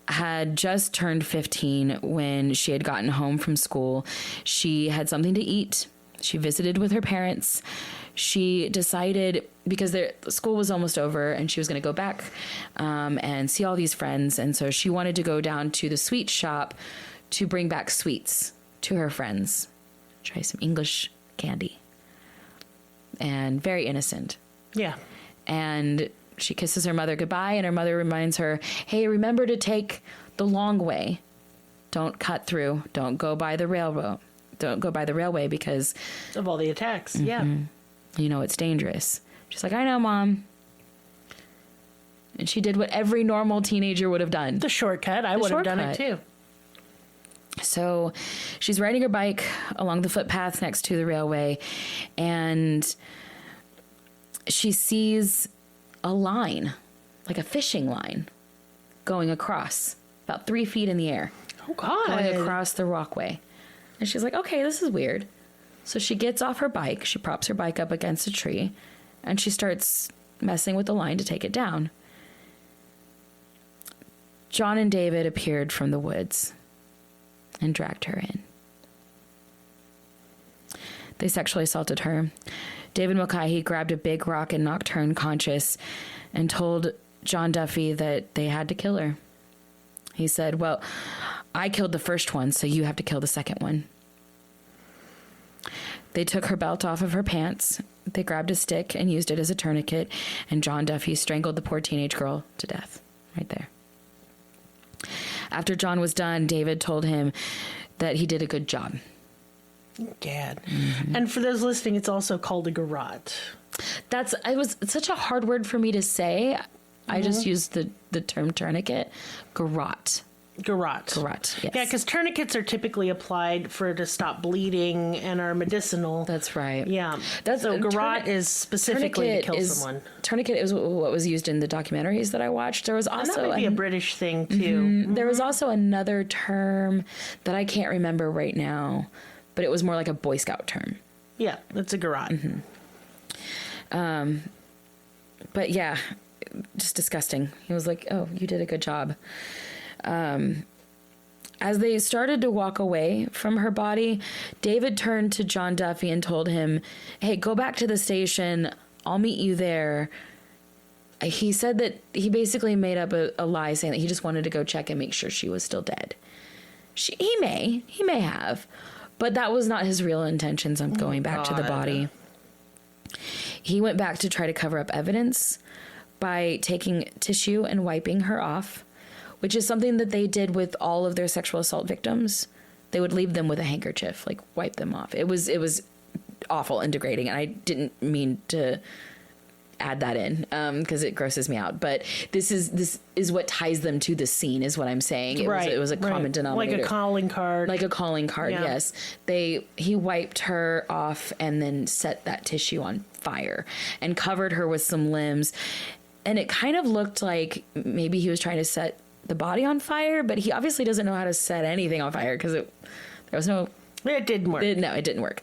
had just turned 15 when she had gotten home from school. She had something to eat. She visited with her parents. She decided, because the school was almost over and she was going to go back and see all these friends. And so she wanted to go down to the sweet shop to bring back sweets to her friends. Try some English candy. And very innocent. Yeah. And she kisses her mother goodbye, and her mother reminds her, hey, remember to take the long way. Don't cut through. Don't go by the don't go by the railway because of all the attacks. Yeah. You know, it's dangerous. She's like, I know, Mom. And she did what every normal teenager would have done. The shortcut. I would have done it too. So she's riding her bike along the footpath next to the railway, and she sees a line, like a fishing line, going across about 3 feet in the air. Oh, God. Going across the walkway. And she's like, okay, this is weird. So she gets off her bike. She props her bike up against a tree, and she starts messing with the line to take it down. John and David appeared from the woods and dragged her in. They sexually assaulted her. David Mulcahy grabbed a big rock and knocked her unconscious and told John Duffy that they had to kill her. He said, well, I killed the first one, so you have to kill the second one. They took her belt off of her pants. They grabbed a stick and used it as a tourniquet, and John Duffy strangled the poor teenage girl to death right there. After John was done, David told him that he did a good job. Gad. And for those listening, it's also called a garrote. It's such a hard word for me to say. I just used the term tourniquet. Garrote. Garrote, yes. Yeah, because tourniquets are typically applied to stop bleeding and are medicinal. That's right. Yeah. So garrote is specifically to kill someone. Tourniquet is what was used in the documentaries that I watched. There was also... And that might be a British thing, too. There was also another term that I can't remember right now, but it was more like a Boy Scout term. Yeah, it's a garrote. But yeah, just disgusting. He was like, oh, you did a good job. As they started to walk away from her body, David turned to John Duffy and told him, hey, go back to the station. I'll meet you there. He said that he basically made up a lie saying that he just wanted to go check and make sure she was still dead. He may have, but that was not his real intentions on going back to the body. He went back to try to cover up evidence by taking tissue and wiping her off, which is something that they did with all of their sexual assault victims. They would leave them with a handkerchief, like wipe them off. It was awful and degrading, and I didn't mean to add that in because it grosses me out. But this is what ties them to the scene, is what I'm saying. It was a common denominator, like a calling card. Yeah. Yes, he wiped her off and then set that tissue on fire and covered her with some limbs, and it kind of looked like maybe he was trying to set the body on fire, but he obviously doesn't know how to set anything on fire because there was no... It didn't work. It didn't work.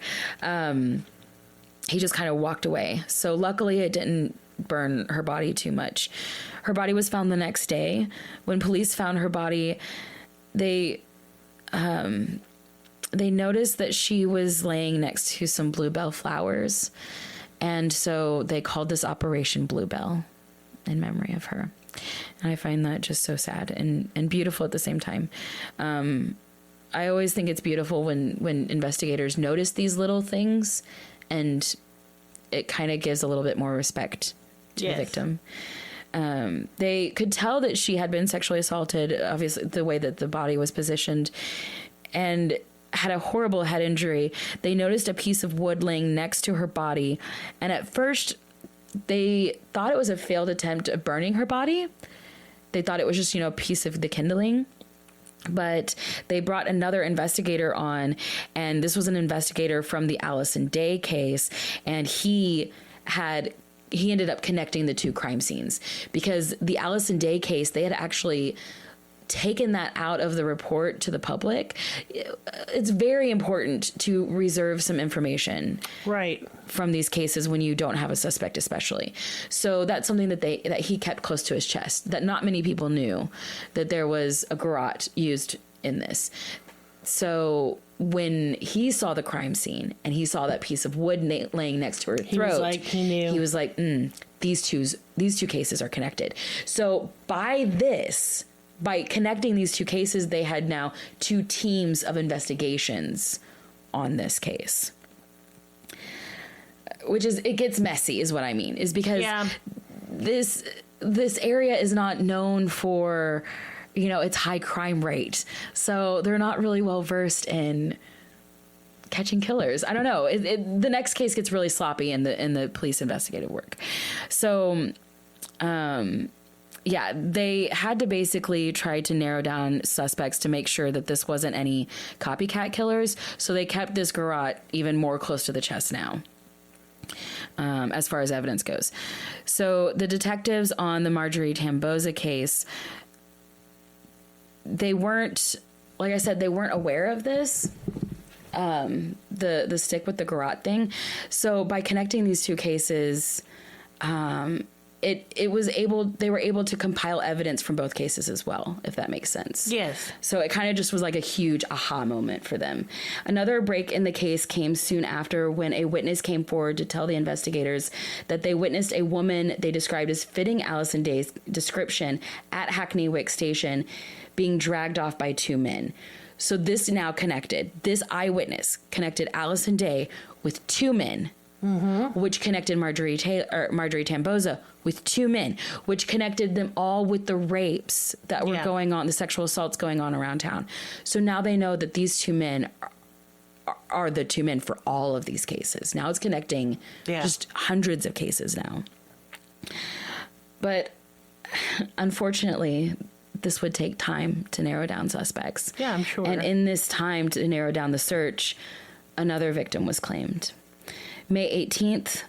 He just kind of walked away. So luckily it didn't burn her body too much. Her body was found the next day. When police found her body, they noticed that she was laying next to some bluebell flowers. And so they called this Operation Bluebell in memory of her. And I find that just so sad and beautiful at the same time. I always think it's beautiful when investigators notice these little things, and it kind of gives a little bit more respect to the victim. They could tell that she had been sexually assaulted, obviously the way that the body was positioned, and had a horrible head injury. They noticed a piece of wood laying next to her body, and at first they thought it was a failed attempt of burning her body. They thought it was just, a piece of the kindling. But they brought another investigator on, and this was an investigator from the Allison Day case, and he ended up connecting the two crime scenes, because the Allison Day case, they had actually taken that out of the report to the public. It's very important to reserve some information from these cases when you don't have a suspect, especially. So that's something that he kept close to his chest, that not many people knew that there was a garrote used in this. So when he saw the crime scene and he saw that piece of wood laying next to her throat, he was like, these two cases are connected. So by connecting these two cases, they had now two teams of investigations on this case. It gets messy, is what I mean, is because this area is not known for, its high crime rate. So they're not really well versed in catching killers. I don't know. The next case gets really sloppy in the police investigative work. So, yeah, they had to basically try to narrow down suspects to make sure that this wasn't any copycat killers. So they kept this garrote even more close to the chest now, as far as evidence goes. So the detectives on the Marjorie Tamboza case, they weren't, like I said, they weren't aware of this. The stick with the garrote thing. So by connecting these two cases, they were able to compile evidence from both cases as well, if that makes sense. Yes. So it kind of just was like a huge aha moment for them. Another break in the case came soon after when a witness came forward to tell the investigators that they witnessed a woman they described as fitting Allison Day's description at Hackney Wick Station being dragged off by two men. So this now connected, this eyewitness connected Allison Day with two men, which connected Marjorie Tamboza with two men, which connected them all with the rapes that were going on, the sexual assaults going on around town. So now they know that these two men are the two men for all of these cases. Now it's connecting just hundreds of cases now. But unfortunately, this would take time to narrow down suspects. Yeah, I'm sure. And in this time to narrow down the search, another victim was claimed. May 18th,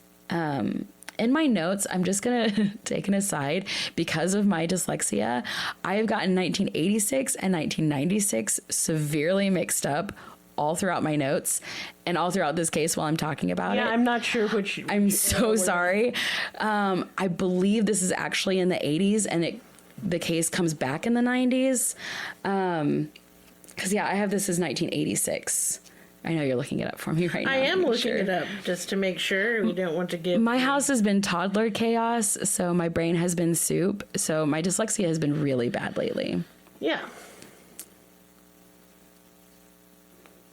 in my notes, I'm just going to take an aside. Because of my dyslexia, I have gotten 1986 and 1996 severely mixed up all throughout my notes and all throughout this case while I'm talking about it. Yeah, I'm not sure which. I'm so sorry. I believe this is actually in the 80s and the case comes back in the 90s. Because, I have this as 1986. I know you're looking it up for me right now. I am looking it up just to make sure. We don't want to give... My house has been toddler chaos, so my brain has been soup. So my dyslexia has been really bad lately. Yeah.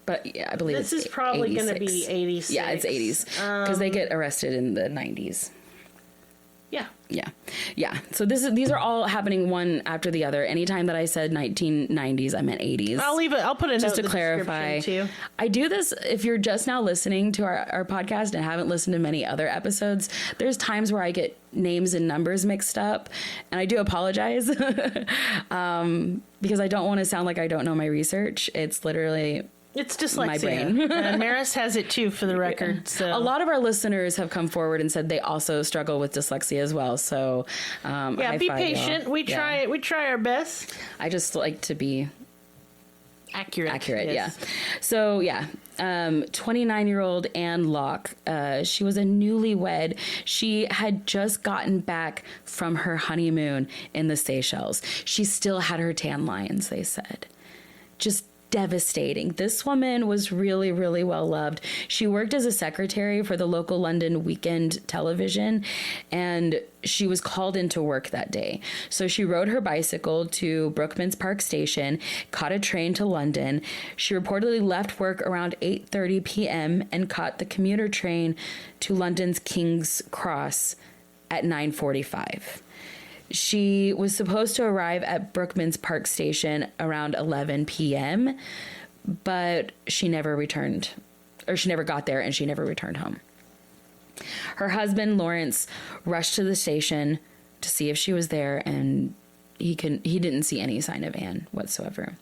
But yeah, I believe this is probably going to be 86. Yeah, it's 80s. Because they get arrested in the 90s. Yeah. Yeah. So these are all happening one after the other. Anytime that I said 1990s, I meant 80s. I'll leave it. I'll put a note just to in the clarify. too. I do this if you're just now listening to our podcast and haven't listened to many other episodes. There's times where I get names and numbers mixed up, and I do apologize because I don't want to sound like I don't know my research. It's literally... It's dyslexia. My brain. And Maris has it too, for the record. So a lot of our listeners have come forward and said they also struggle with dyslexia as well. So be patient. Y'all. We try. We try our best. I just like to be accurate. Yes. Yeah. So 29-year-old Anne Locke. She was a newlywed. She had just gotten back from her honeymoon in the Seychelles. She still had her tan lines. They said, just devastating. This woman was really, really well loved. She worked as a secretary for the local London weekend television, and she was called into work that day. So she rode her bicycle to Brookman's Park Station, caught a train to London. She reportedly left work around 8:30 p.m. and caught the commuter train to London's King's Cross at 9:45. She was supposed to arrive at Brookman's Park Station around 11 p.m., but she never returned, or she never got there, and she never returned home. Her husband, Lawrence, rushed to the station to see if she was there, and he didn't see any sign of Anne whatsoever.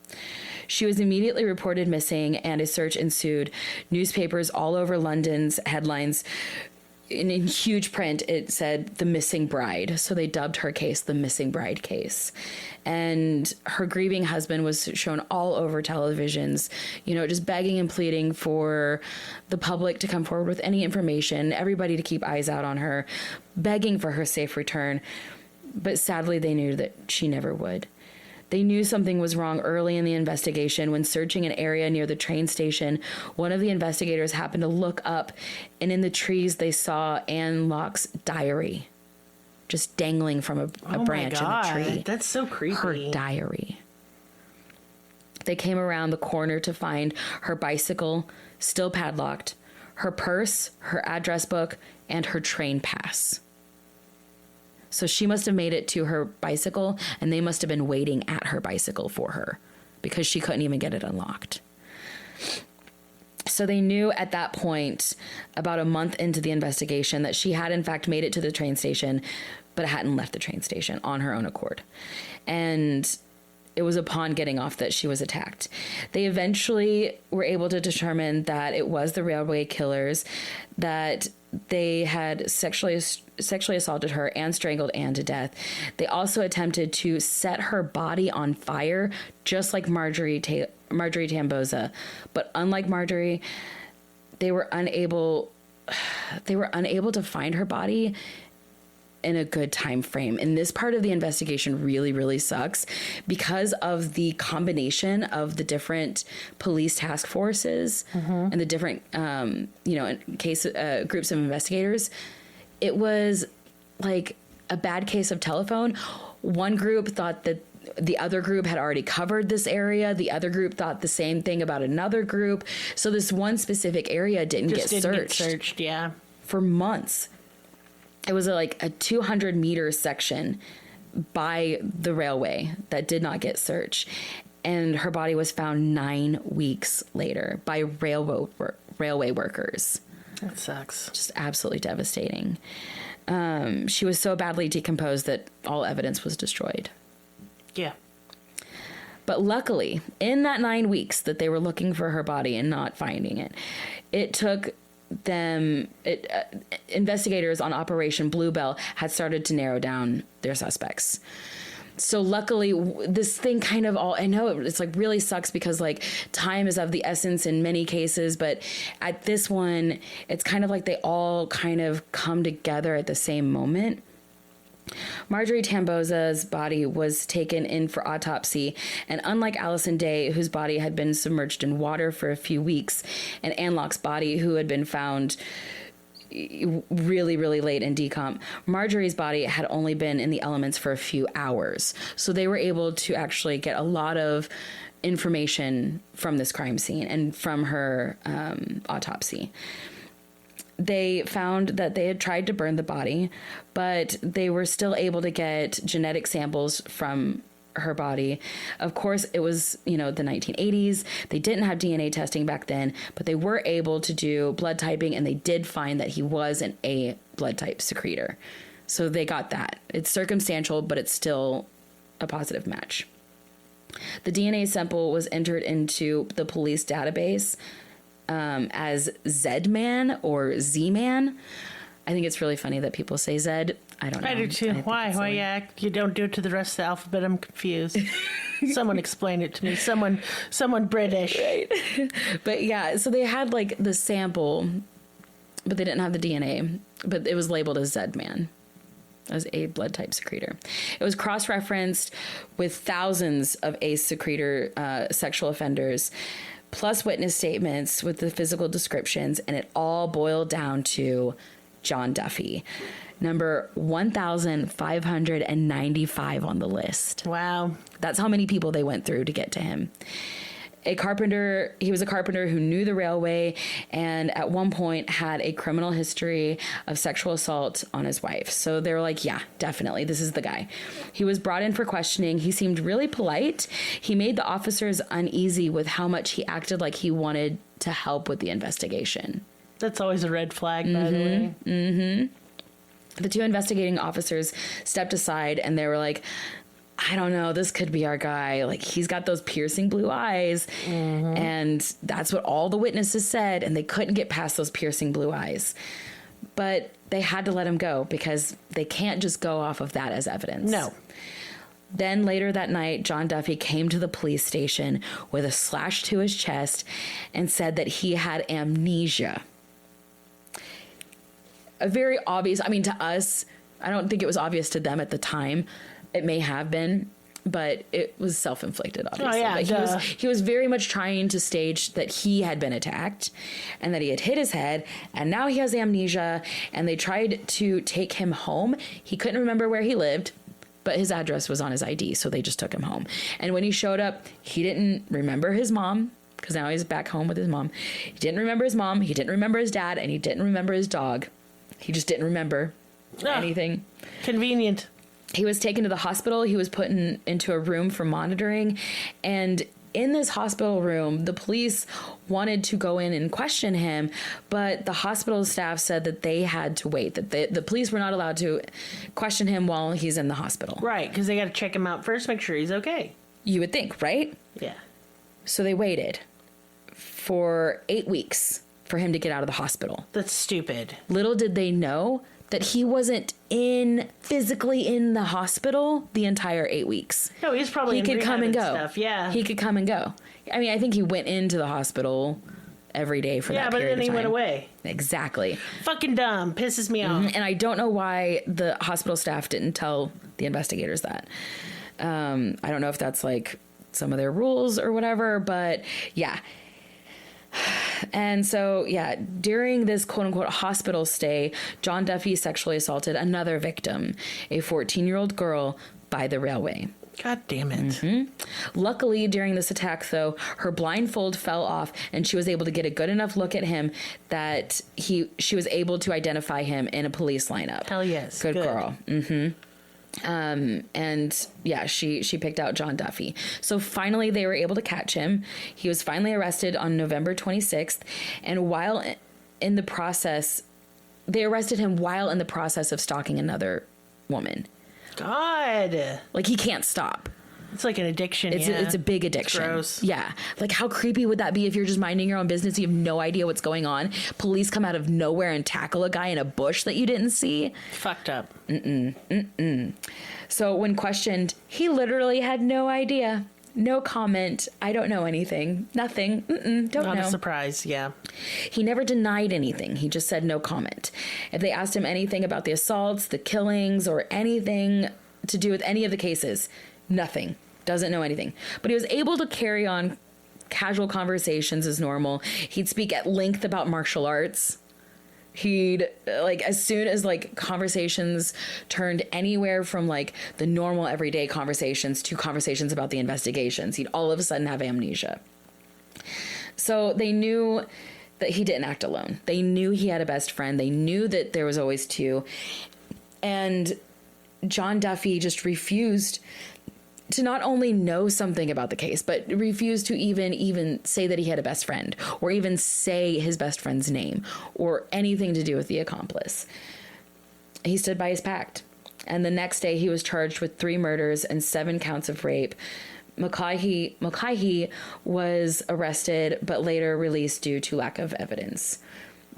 She was immediately reported missing, and a search ensued. Newspapers all over London's headlines, in huge print, it said the missing bride. So they dubbed her case the missing bride case. And her grieving husband was shown all over televisions, just begging and pleading for the public to come forward with any information, everybody to keep eyes out on her, begging for her safe return. But sadly, they knew that she never would. They knew something was wrong early in the investigation when searching an area near the train station. One of the investigators happened to look up, and in the trees they saw Anne Locke's diary just dangling from a branch in the tree. That's so creepy. Her diary. They came around the corner to find her bicycle still padlocked, her purse, her address book, and her train pass. So she must have made it to her bicycle, and they must have been waiting at her bicycle for her because she couldn't even get it unlocked. So they knew at that point, about a month into the investigation, that she had in fact made it to the train station, but hadn't left the train station on her own accord. And it was upon getting off that she was attacked. They eventually were able to determine that it was the railway killers, that they had sexually assaulted her and strangled Anne to death. They also attempted to set her body on fire, just like Marjorie Tamboza. But unlike Marjorie, they were unable to find her body in a good time frame. And this part of the investigation really, really sucks because of the combination of the different police task forces and the different, groups of investigators. It was like a bad case of telephone. One group thought that the other group had already covered this area. The other group thought the same thing about another group. So this one specific area didn't get searched. Yeah. For months. It was a 200-meter section by the railway that did not get searched. And her body was found 9 weeks later by railway workers. That sucks. Just absolutely devastating. She was so badly decomposed that all evidence was destroyed. Yeah. But luckily, in that 9 weeks that they were looking for her body and not finding it, it took investigators on Operation Bluebell had started to narrow down their suspects. So luckily, this thing kind of I know it's really sucks because time is of the essence in many cases, but at this one, it's kind of like they all kind of come together at the same moment. Marjorie Tamboza's body was taken in for autopsy, and unlike Allison Day, whose body had been submerged in water for a few weeks, and Ann Locke's body, who had been found really, really late in decomp, Marjorie's body had only been in the elements for a few hours. So they were able to actually get a lot of information from this crime scene and from her autopsy. They found that they had tried to burn the body, but they were still able to get genetic samples from her body. Of course, it was, the 1980s. They didn't have DNA testing back then, but they were able to do blood typing, and they did find that he was an A blood type secretor. So they got that. It's circumstantial, but it's still a positive match. The DNA sample was entered into the police database as Z-Man or Z-Man. I think it's really funny that people say Z. I don't know. I do too. Why? Why you don't do it to the rest of the alphabet? I'm confused. Someone explain it to me. Someone British. Right. But yeah, so they had the sample, but they didn't have the DNA. But it was labeled as Z-Man, as A blood type secretor. It was cross-referenced with thousands of A secretor sexual offenders, plus witness statements with the physical descriptions, and it all boiled down to John Duffy, number 1,595 on the list. Wow. That's how many people they went through to get to him. He was a carpenter who knew the railway and at one point had a criminal history of sexual assault on his wife. So they were like, yeah, definitely, this is the guy. He was brought in for questioning. He seemed really polite. He made the officers uneasy with how much he acted like he wanted to help with the investigation. That's always a red flag, by the way. Mm-hmm. The two investigating officers stepped aside and they were like, I don't know, this could be our guy. He's got those piercing blue eyes. Mm-hmm. And that's what all the witnesses said. And they couldn't get past those piercing blue eyes. But they had to let him go because they can't just go off of that as evidence. No. Then later that night, John Duffy came to the police station with a slash to his chest and said that he had amnesia. A very obvious, to us, I don't think it was obvious to them at the time. It may have been, but it was self-inflicted, obviously. Oh, yeah, but he was very much trying to stage that he had been attacked and that he had hit his head, and now he has amnesia, and they tried to take him home. He couldn't remember where he lived, but his address was on his ID, so they just took him home. And when he showed up, he didn't remember his mom, because now he's back home with his mom. He didn't remember his mom, he didn't remember his dad, and he didn't remember his dog. He just didn't remember anything. Convenient. He was taken to the hospital. He was put into a room for monitoring. And in this hospital room, the police wanted to go in and question him, but the hospital staff said that they had to wait, that the police were not allowed to question him while he's in the hospital. Right, because they got to check him out first, make sure he's okay. You would think, right? Yeah. So they waited for 8 weeks for him to get out of the hospital. That's stupid. Little did they know that he wasn't physically in the hospital the entire 8 weeks. No, he's probably he could come and go. Stuff. Yeah, he could come and go. I mean, I think he went into the hospital every day for that period of time. Yeah, but then he went away. Exactly. Fucking dumb. Pisses me off. And I don't know why the hospital staff didn't tell the investigators that. I don't know if that's like some of their rules or whatever, but yeah. And so, yeah, during this quote-unquote hospital stay, John Duffy sexually assaulted another victim, a 14-year-old girl, by the railway. God damn it. Mm-hmm. Luckily, during this attack, though, her blindfold fell off, and she was able to get a good enough look at him that she was able to identify him in a police lineup. Hell yes. Good girl. Mm-hmm. And yeah, she picked out John Duffy. So finally they were able to catch him. He was finally arrested on November 26th. And while in the process, they arrested him while in the process of stalking another woman. God. Like, he can't stop. It's like an addiction. It's a big addiction. It's gross. Yeah. Like, how creepy would that be if you're just minding your own business? You have no idea what's going on. Police come out of nowhere and tackle a guy in a bush that you didn't see. Fucked up. So when questioned, he literally had no idea. No comment. I don't know anything. Nothing. Don't know. Not a surprise. Yeah. He never denied anything. He just said no comment. If they asked him anything about the assaults, the killings, or anything to do with any of the cases, nothing. Doesn't know anything. But he was able to carry on casual conversations as normal. He'd speak at length about martial arts. He'd, like, as soon as, like, conversations turned anywhere from, like, the normal everyday conversations to conversations about the investigations, he'd all of a sudden have amnesia. So they knew that he didn't act alone. They knew he had a best friend. They knew that there was always two. And John Duffy just refused to not only know something about the case, but refused to even say that he had a best friend, or even say his best friend's name, or anything to do with the accomplice. He stood by his pact. And the next day he was charged with 3 murders and 7 counts of rape. Mulcahy was arrested, but later released due to lack of evidence.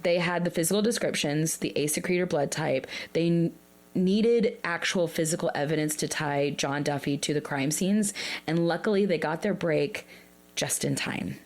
They had the physical descriptions, the A secretor blood type. They needed actual physical evidence to tie John Duffy to the crime scenes, and luckily they got their break just in time.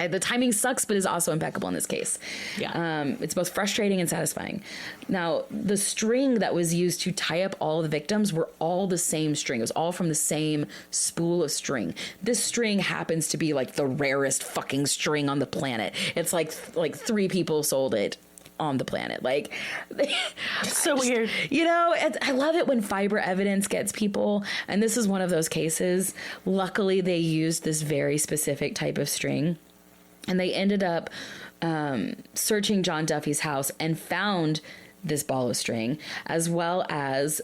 The timing sucks, but is also impeccable in this case. Yeah. It's both frustrating and satisfying. Now, the string that was used to tie up all of the victims were all the same string. It was all from the same spool of string. This string happens to be like the rarest fucking string on the planet. It's like 3 people sold it on the planet. Like, it's so weird. You know, I love it when fiber evidence gets people, and this is one of those cases. Luckily, they used this very specific type of string, and they ended up searching John Duffy's house and found this ball of string, as well as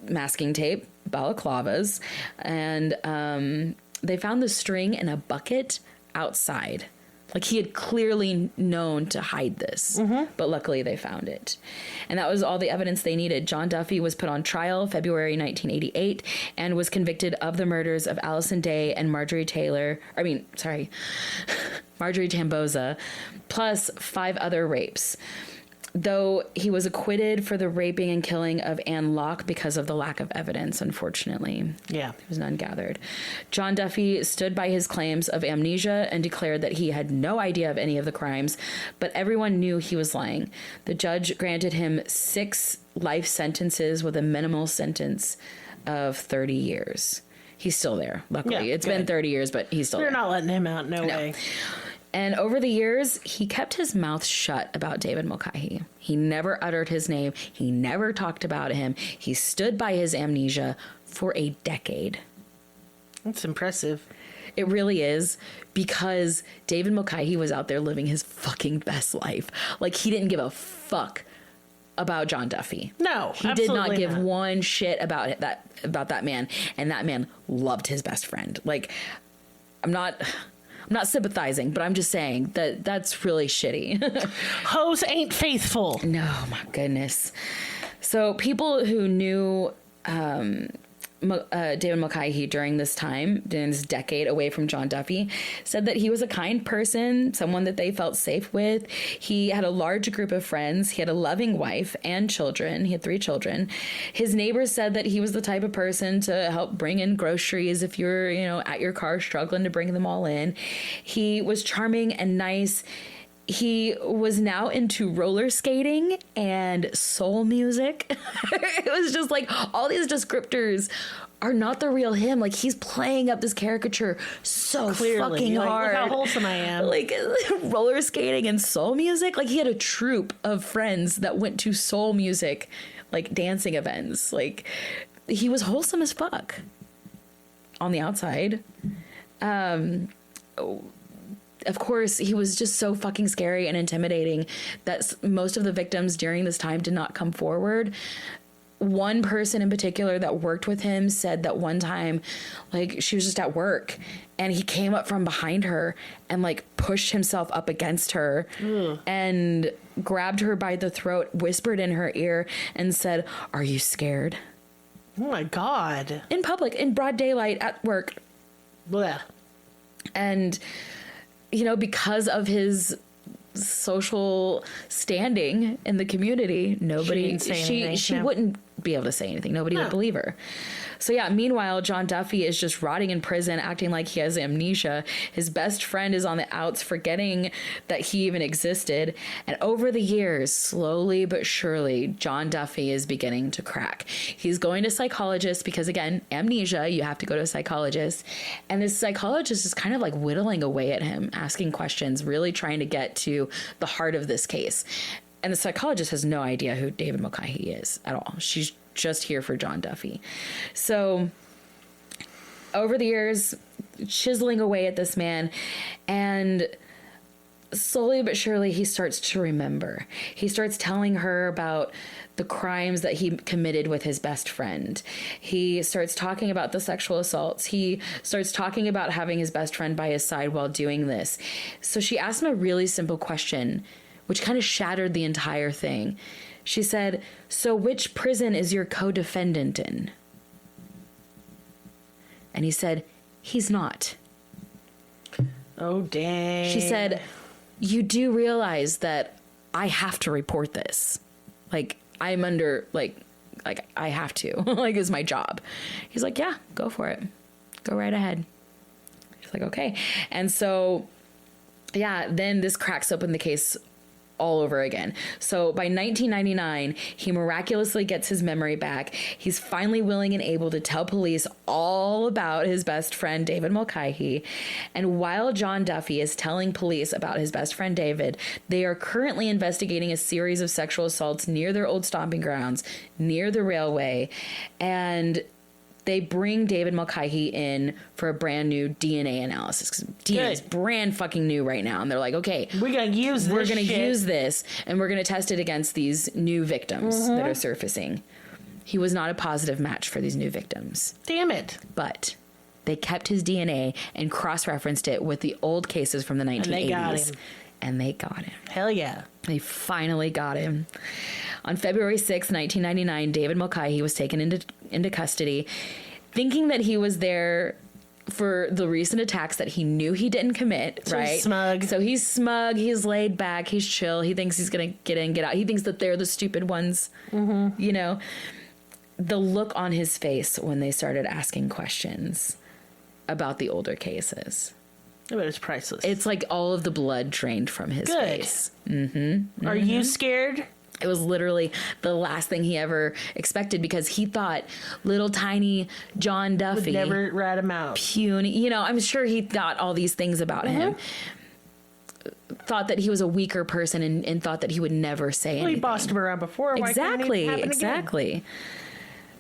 masking tape, balaclavas, and they found the string in a bucket outside. Like, he had clearly known to hide this, but luckily they found it. And that was all the evidence they needed. John Duffy was put on trial February 1988 and was convicted of the murders of Allison Day and Marjorie Tamboza, plus 5 other rapes. Though he was acquitted for the raping and killing of Anne Locke because of the lack of evidence, unfortunately. Yeah. There was none gathered. John Duffy stood by his claims of amnesia and declared that he had no idea of any of the crimes, but everyone knew he was lying. The judge granted him 6 life sentences with a minimal sentence of 30 years. He's still there, luckily. Yeah, it's been 30 years, but he's still there. They're not letting him out, no way. And over the years, he kept his mouth shut about David Mulcahy. He never uttered his name. He never talked about him. He stood by his amnesia for a decade. That's impressive. It really is, because David Mulcahy was out there living his fucking best life. Like, he didn't give a fuck about John Duffy. No, he did not give one shit about that man, and that man loved his best friend. Like, I'm not sympathizing, but I'm just saying that that's really shitty. Hoes ain't faithful. No, my goodness. So people who knew David Mulcahy during this time, during this decade away from John Duffy, said that he was a kind person, someone that they felt safe with. He had a large group of friends. He had a loving wife and children. He had 3 children. His neighbors said that he was the type of person to help bring in groceries if you're, at your car struggling to bring them all in. He was charming and nice. He was now into roller skating and soul music. It was just like all these descriptors are not the real him. Like, he's playing up this caricature so Clearly, fucking hard. Look how wholesome I am. Like, roller skating and soul music. Like, he had a troupe of friends that went to soul music, like, dancing events. Like, he was wholesome as fuck on the outside. Of course, he was just so fucking scary and intimidating that most of the victims during this time did not come forward. One person in particular that worked with him said that one time, like, she was just at work and he came up from behind her and, like, pushed himself up against her and grabbed her by the throat, whispered in her ear and said, "Are you scared?" Oh my God. In public, in broad daylight at work. Blech. And because of his social standing in the community, she wouldn't be able to say anything. Nobody would believe her. So yeah, meanwhile, John Duffy is just rotting in prison, acting like he has amnesia. His best friend is on the outs, forgetting that he even existed. And over the years, slowly but surely, John Duffy is beginning to crack. He's going to psychologists because, again, amnesia, you have to go to a psychologist. And this psychologist is kind of like whittling away at him, asking questions, really trying to get to the heart of this case. And the psychologist has no idea who David Mulcahy is at all. She's just here for John Duffy. So over the years, chiseling away at this man, and slowly but surely he starts to remember. He starts telling her about the crimes that he committed with his best friend. He starts talking about the sexual assaults. He starts talking about having his best friend by his side while doing this. So she asked him a really simple question, which kind of shattered the entire thing. She said, "So which prison is your co-defendant in?" And he said, "He's not." Oh, dang. She said, "You do realize that I have to report this. Like, I'm under, like I have to. Like, it's my job." He's like, "Yeah, go for it. Go right ahead." She's like, "Okay." And so, yeah, then this cracks open the case all over again. So by 1999, he miraculously gets his memory back. He's finally willing and able to tell police all about his best friend, David Mulcahy. And while John Duffy is telling police about his best friend, David, they are currently investigating a series of sexual assaults near their old stomping grounds, near the railway. And they bring David Mulcahy in for a brand new DNA analysis. 'Cause DNA is brand fucking new right now. And they're like, okay, we're going to use this and we're going to test it against these new victims that are surfacing. He was not a positive match for these new victims. Damn it. But they kept his DNA and cross-referenced it with the old cases from the 1980s. And they got him. Hell yeah. They finally got him. On February 6, 1999, David Mulcahy was taken into custody, thinking that he was there for the recent attacks that he knew he didn't commit, so right? He's smug. So he's smug, he's laid back, he's chill, he thinks he's going to get in, get out. He thinks that they're the stupid ones, The look on his face when they started asking questions about the older cases. But it's priceless. It's like all of the blood drained from his face. Are you scared? It was literally the last thing he ever expected because he thought little tiny John Duffy would never rat him out. Puny, I'm sure he thought all these things about him. Thought that he was a weaker person and thought that he would never say anything. He bossed him around before. Exactly. Why couldn't it happen again?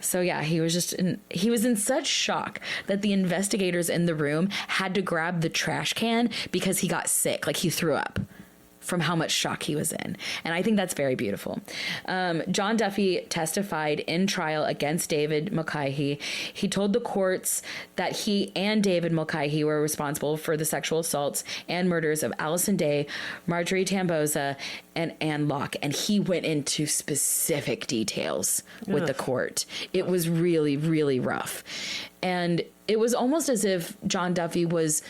So yeah, he was in such shock that the investigators in the room had to grab the trash can because he got sick, like he threw up from how much shock he was in. And I think that's very beautiful. John Duffy testified in trial against David Mulcahy. He told the courts that he and David Mulcahy were responsible for the sexual assaults and murders of Allison Day, Marjorie Tamboza, and Ann Locke. And he went into specific details with the court. It was really, really rough. And it was almost as if John Duffy was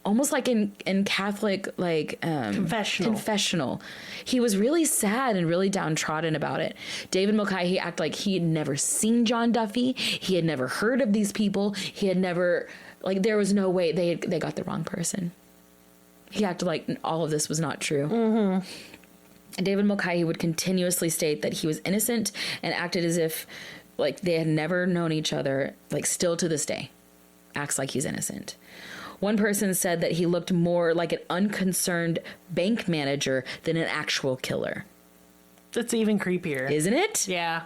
almost like in Catholic, like confessional. He was really sad and really downtrodden about it. David Mulcahy acted like he had never seen John Duffy. He had never heard of these people. He had never, like, there was no way they got the wrong person. He acted like all of this was not true. Mm-hmm. And David Mulcahy would continuously state that he was innocent and acted as if, like, they had never known each other, like, still to this day. Acts like he's innocent. One person said that he looked more like an unconcerned bank manager than an actual killer. That's even creepier. Isn't it? Yeah.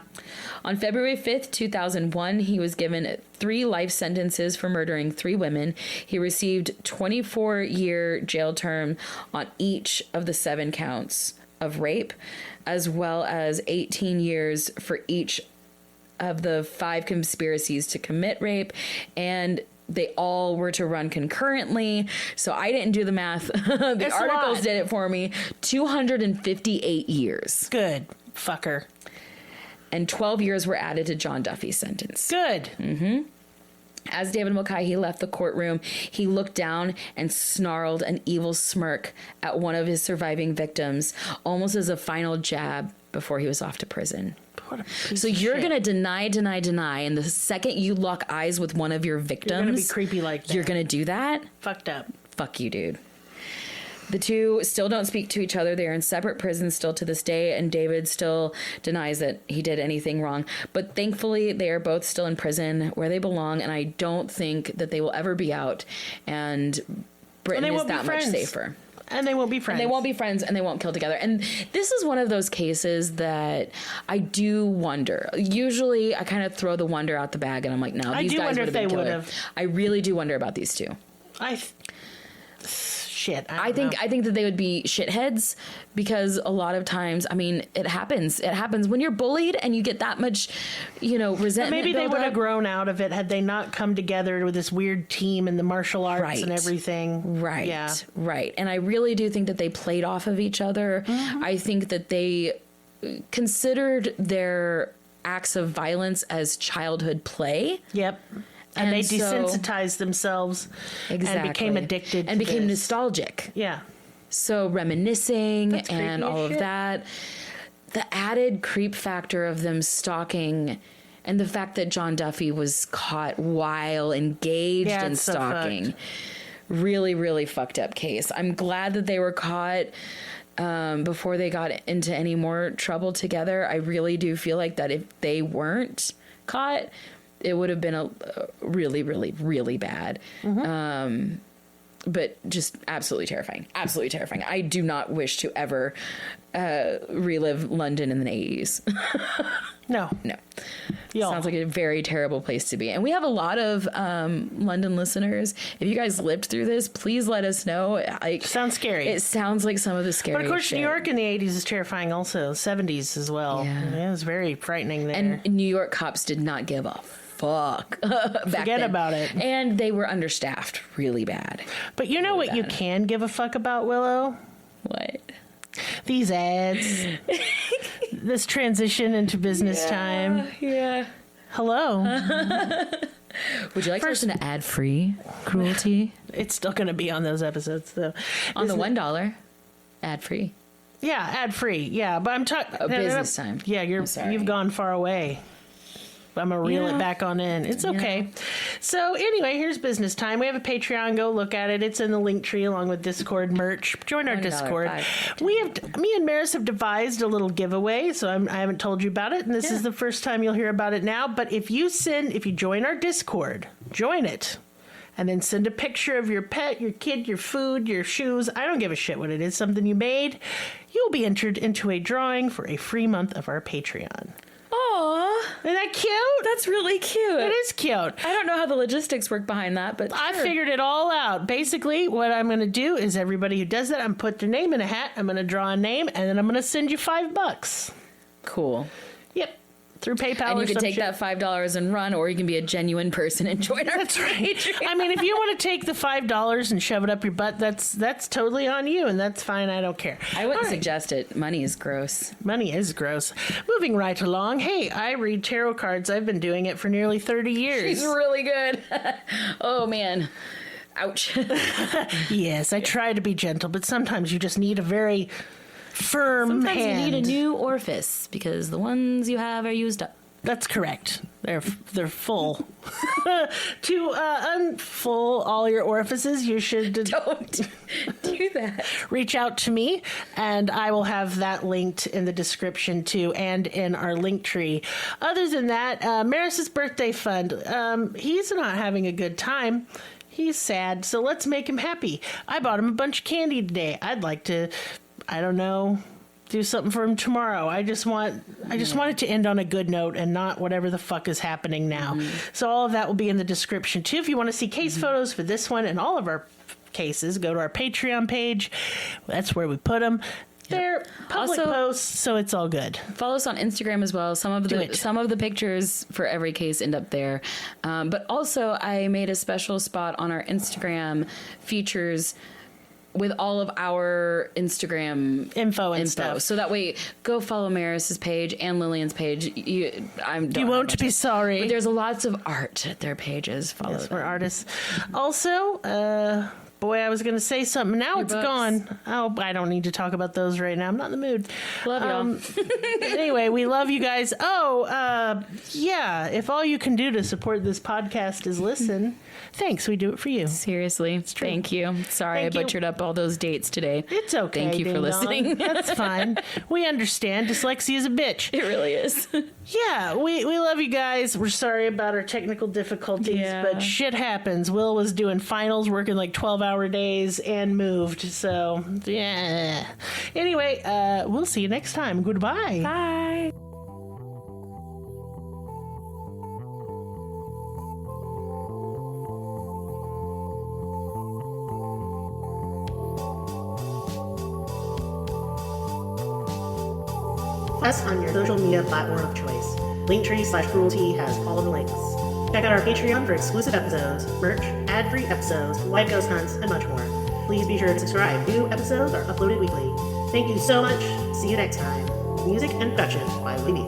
On February 5th, 2001, he was given 3 life sentences for murdering 3 women. He received 24-year jail term on each of the 7 counts of rape, as well as 18 years for each of the 5 conspiracies to commit rape, and they all were to run concurrently. So I didn't do the math. The articles did it for me. 258 years. Good. Fucker. And 12 years were added to John Duffy's sentence. Good. Mm-hmm. As David Mulcahy left the courtroom, he looked down and snarled an evil smirk at one of his surviving victims, almost as a final jab before he was off to prison. So you're going to deny, and the second you lock eyes with one of your victims, you're going to be creepy like that. You're going to do that? Fucked up. Fuck you, dude. The two still don't speak to each other. They are in separate prisons still to this day, and David still denies that he did anything wrong. But thankfully, they are both still in prison where they belong, and I don't think that they will ever be out, and Britain is that much safer. And they won't be friends. And they won't be friends, and they won't kill together. And this is one of those cases that I do wonder. Usually, I kind of throw the wonder out the bag, and I'm like, no, these guys would have been killers. I really do wonder about these two. I think that they would be shitheads, because a lot of times, I mean, it happens. It happens when you're bullied and you get that much, resentment. But maybe they would have grown out of it had they not come together with this weird team in the martial arts and everything. Right. Yeah. Right. And I really do think that they played off of each other. Mm-hmm. I think that they considered their acts of violence as childhood play. Yep. And they desensitized themselves and became addicted and became nostalgic. Yeah. So reminiscing and all of that. The added creep factor of them stalking, and the fact that John Duffy was caught while engaged in stalking. So really, really fucked up case. I'm glad that they were caught before they got into any more trouble together. I really do feel like that if they weren't caught, it would have been a really, really, really bad. Mm-hmm. But just absolutely terrifying. Absolutely terrifying. I do not wish to ever relive London in the 80s. No. Sounds like a very terrible place to be. And we have a lot of London listeners. If you guys lived through this, please let us know. Sounds scary. It sounds like some of the scariest But of course, shit. New York in the 80s is terrifying also. 70s as well. Yeah. It was very frightening there. And New York cops did not give a fuck Forget about it. And they were understaffed really bad. But you know what you can give a fuck about, Willow? What? These ads. This transition into business time. Yeah. Hello. Would you like to listen to ad-free cruelty? It's still going to be on those episodes, though. On the $1, ad-free. Yeah, ad-free. Yeah, but I'm talking... business time. Yeah, you've gone far away. I'm going to reel it back on in. It's okay. Yeah. So anyway, here's business time. We have a Patreon. Go look at it. It's in the link tree along with Discord merch. Join our Discord. Me and Maris have devised a little giveaway, so I haven't told you about it, and this is the first time you'll hear about it now. But if you join our Discord, join it, and then send a picture of your pet, your kid, your food, your shoes. I don't give a shit what it is, something you made. You'll be entered into a drawing for a free month of our Patreon. Aww. Isn't that cute? That's really cute. It is cute. I don't know how the logistics work behind that, but I sure. figured it all out. Basically, what I'm going to do is everybody who does that, I'm put their name in a hat. I'm going to draw a name, and then I'm going to send you $5. Cool. Yep. Through PayPal. And you or can some take shit. that $5 and run, or you can be a genuine person and join our That's right. Patreon. I mean, if you want to take the $5 and shove it up your butt, that's totally on you, and that's fine. I don't care. I wouldn't All right. suggest it. Money is gross. Money is gross. Moving right along. Hey, I read tarot cards. I've been doing it for nearly 30 years. She's really good. Oh, man. Ouch. Yes, I try to be gentle, but sometimes you just need a very firm Sometimes hand. you need a new orifice because the ones you have are used up. That's correct. They're full. To unfull all your orifices, you should Don't do that. reach out to me, and I will have that linked in the description too, and in our link tree. Other than that, Maris's birthday fund. He's not having a good time. He's sad, so let's make him happy. I bought him a bunch of candy today. I'd like to, I don't know, do something for him tomorrow. I just want it to end on a good note and not whatever the fuck is happening now. So all of that will be in the description too. If you want to see case photos for this one and all of our cases, go to our Patreon page. That's where we put them. They're public Also- posts, so it's all good. Follow us on Instagram as well. Some of the pictures for every case end up there. But also, I made a special spot on our Instagram features with all of our Instagram Info and stuff. So that way, go follow Maris's page and Lillian's page. You won't be sorry. But there's lots of art at their pages. Follow Yes, them. we're artists. Also, boy, I was going to say something. Now it's books. gone. Oh, I don't need to talk about those right now. I'm not in the mood. Love y'all. Anyway, we love you guys. Oh, yeah. If all you can do to support this podcast is listen, thanks. We do it for you. Seriously, thank you. Sorry, Thank I you. butchered up all those dates today. It's okay. Thank you for Ding listening. Dong. That's fine. We understand. Dyslexia is a bitch. It really is. Yeah, we love you guys. We're sorry about our technical difficulties, Yeah. but shit happens. Will was doing finals, working like 12-hour days, and moved. So, yeah. Anyway, we'll see you next time. Goodbye. Bye. Us on your social media platform of choice. Linktree/cruelty has all of the links. Check out our Patreon for exclusive episodes, merch, ad-free episodes, live ghost hunts, and much more. Please be sure to subscribe. New episodes are uploaded weekly. Thank you so much. See you next time. Music and production by Libby.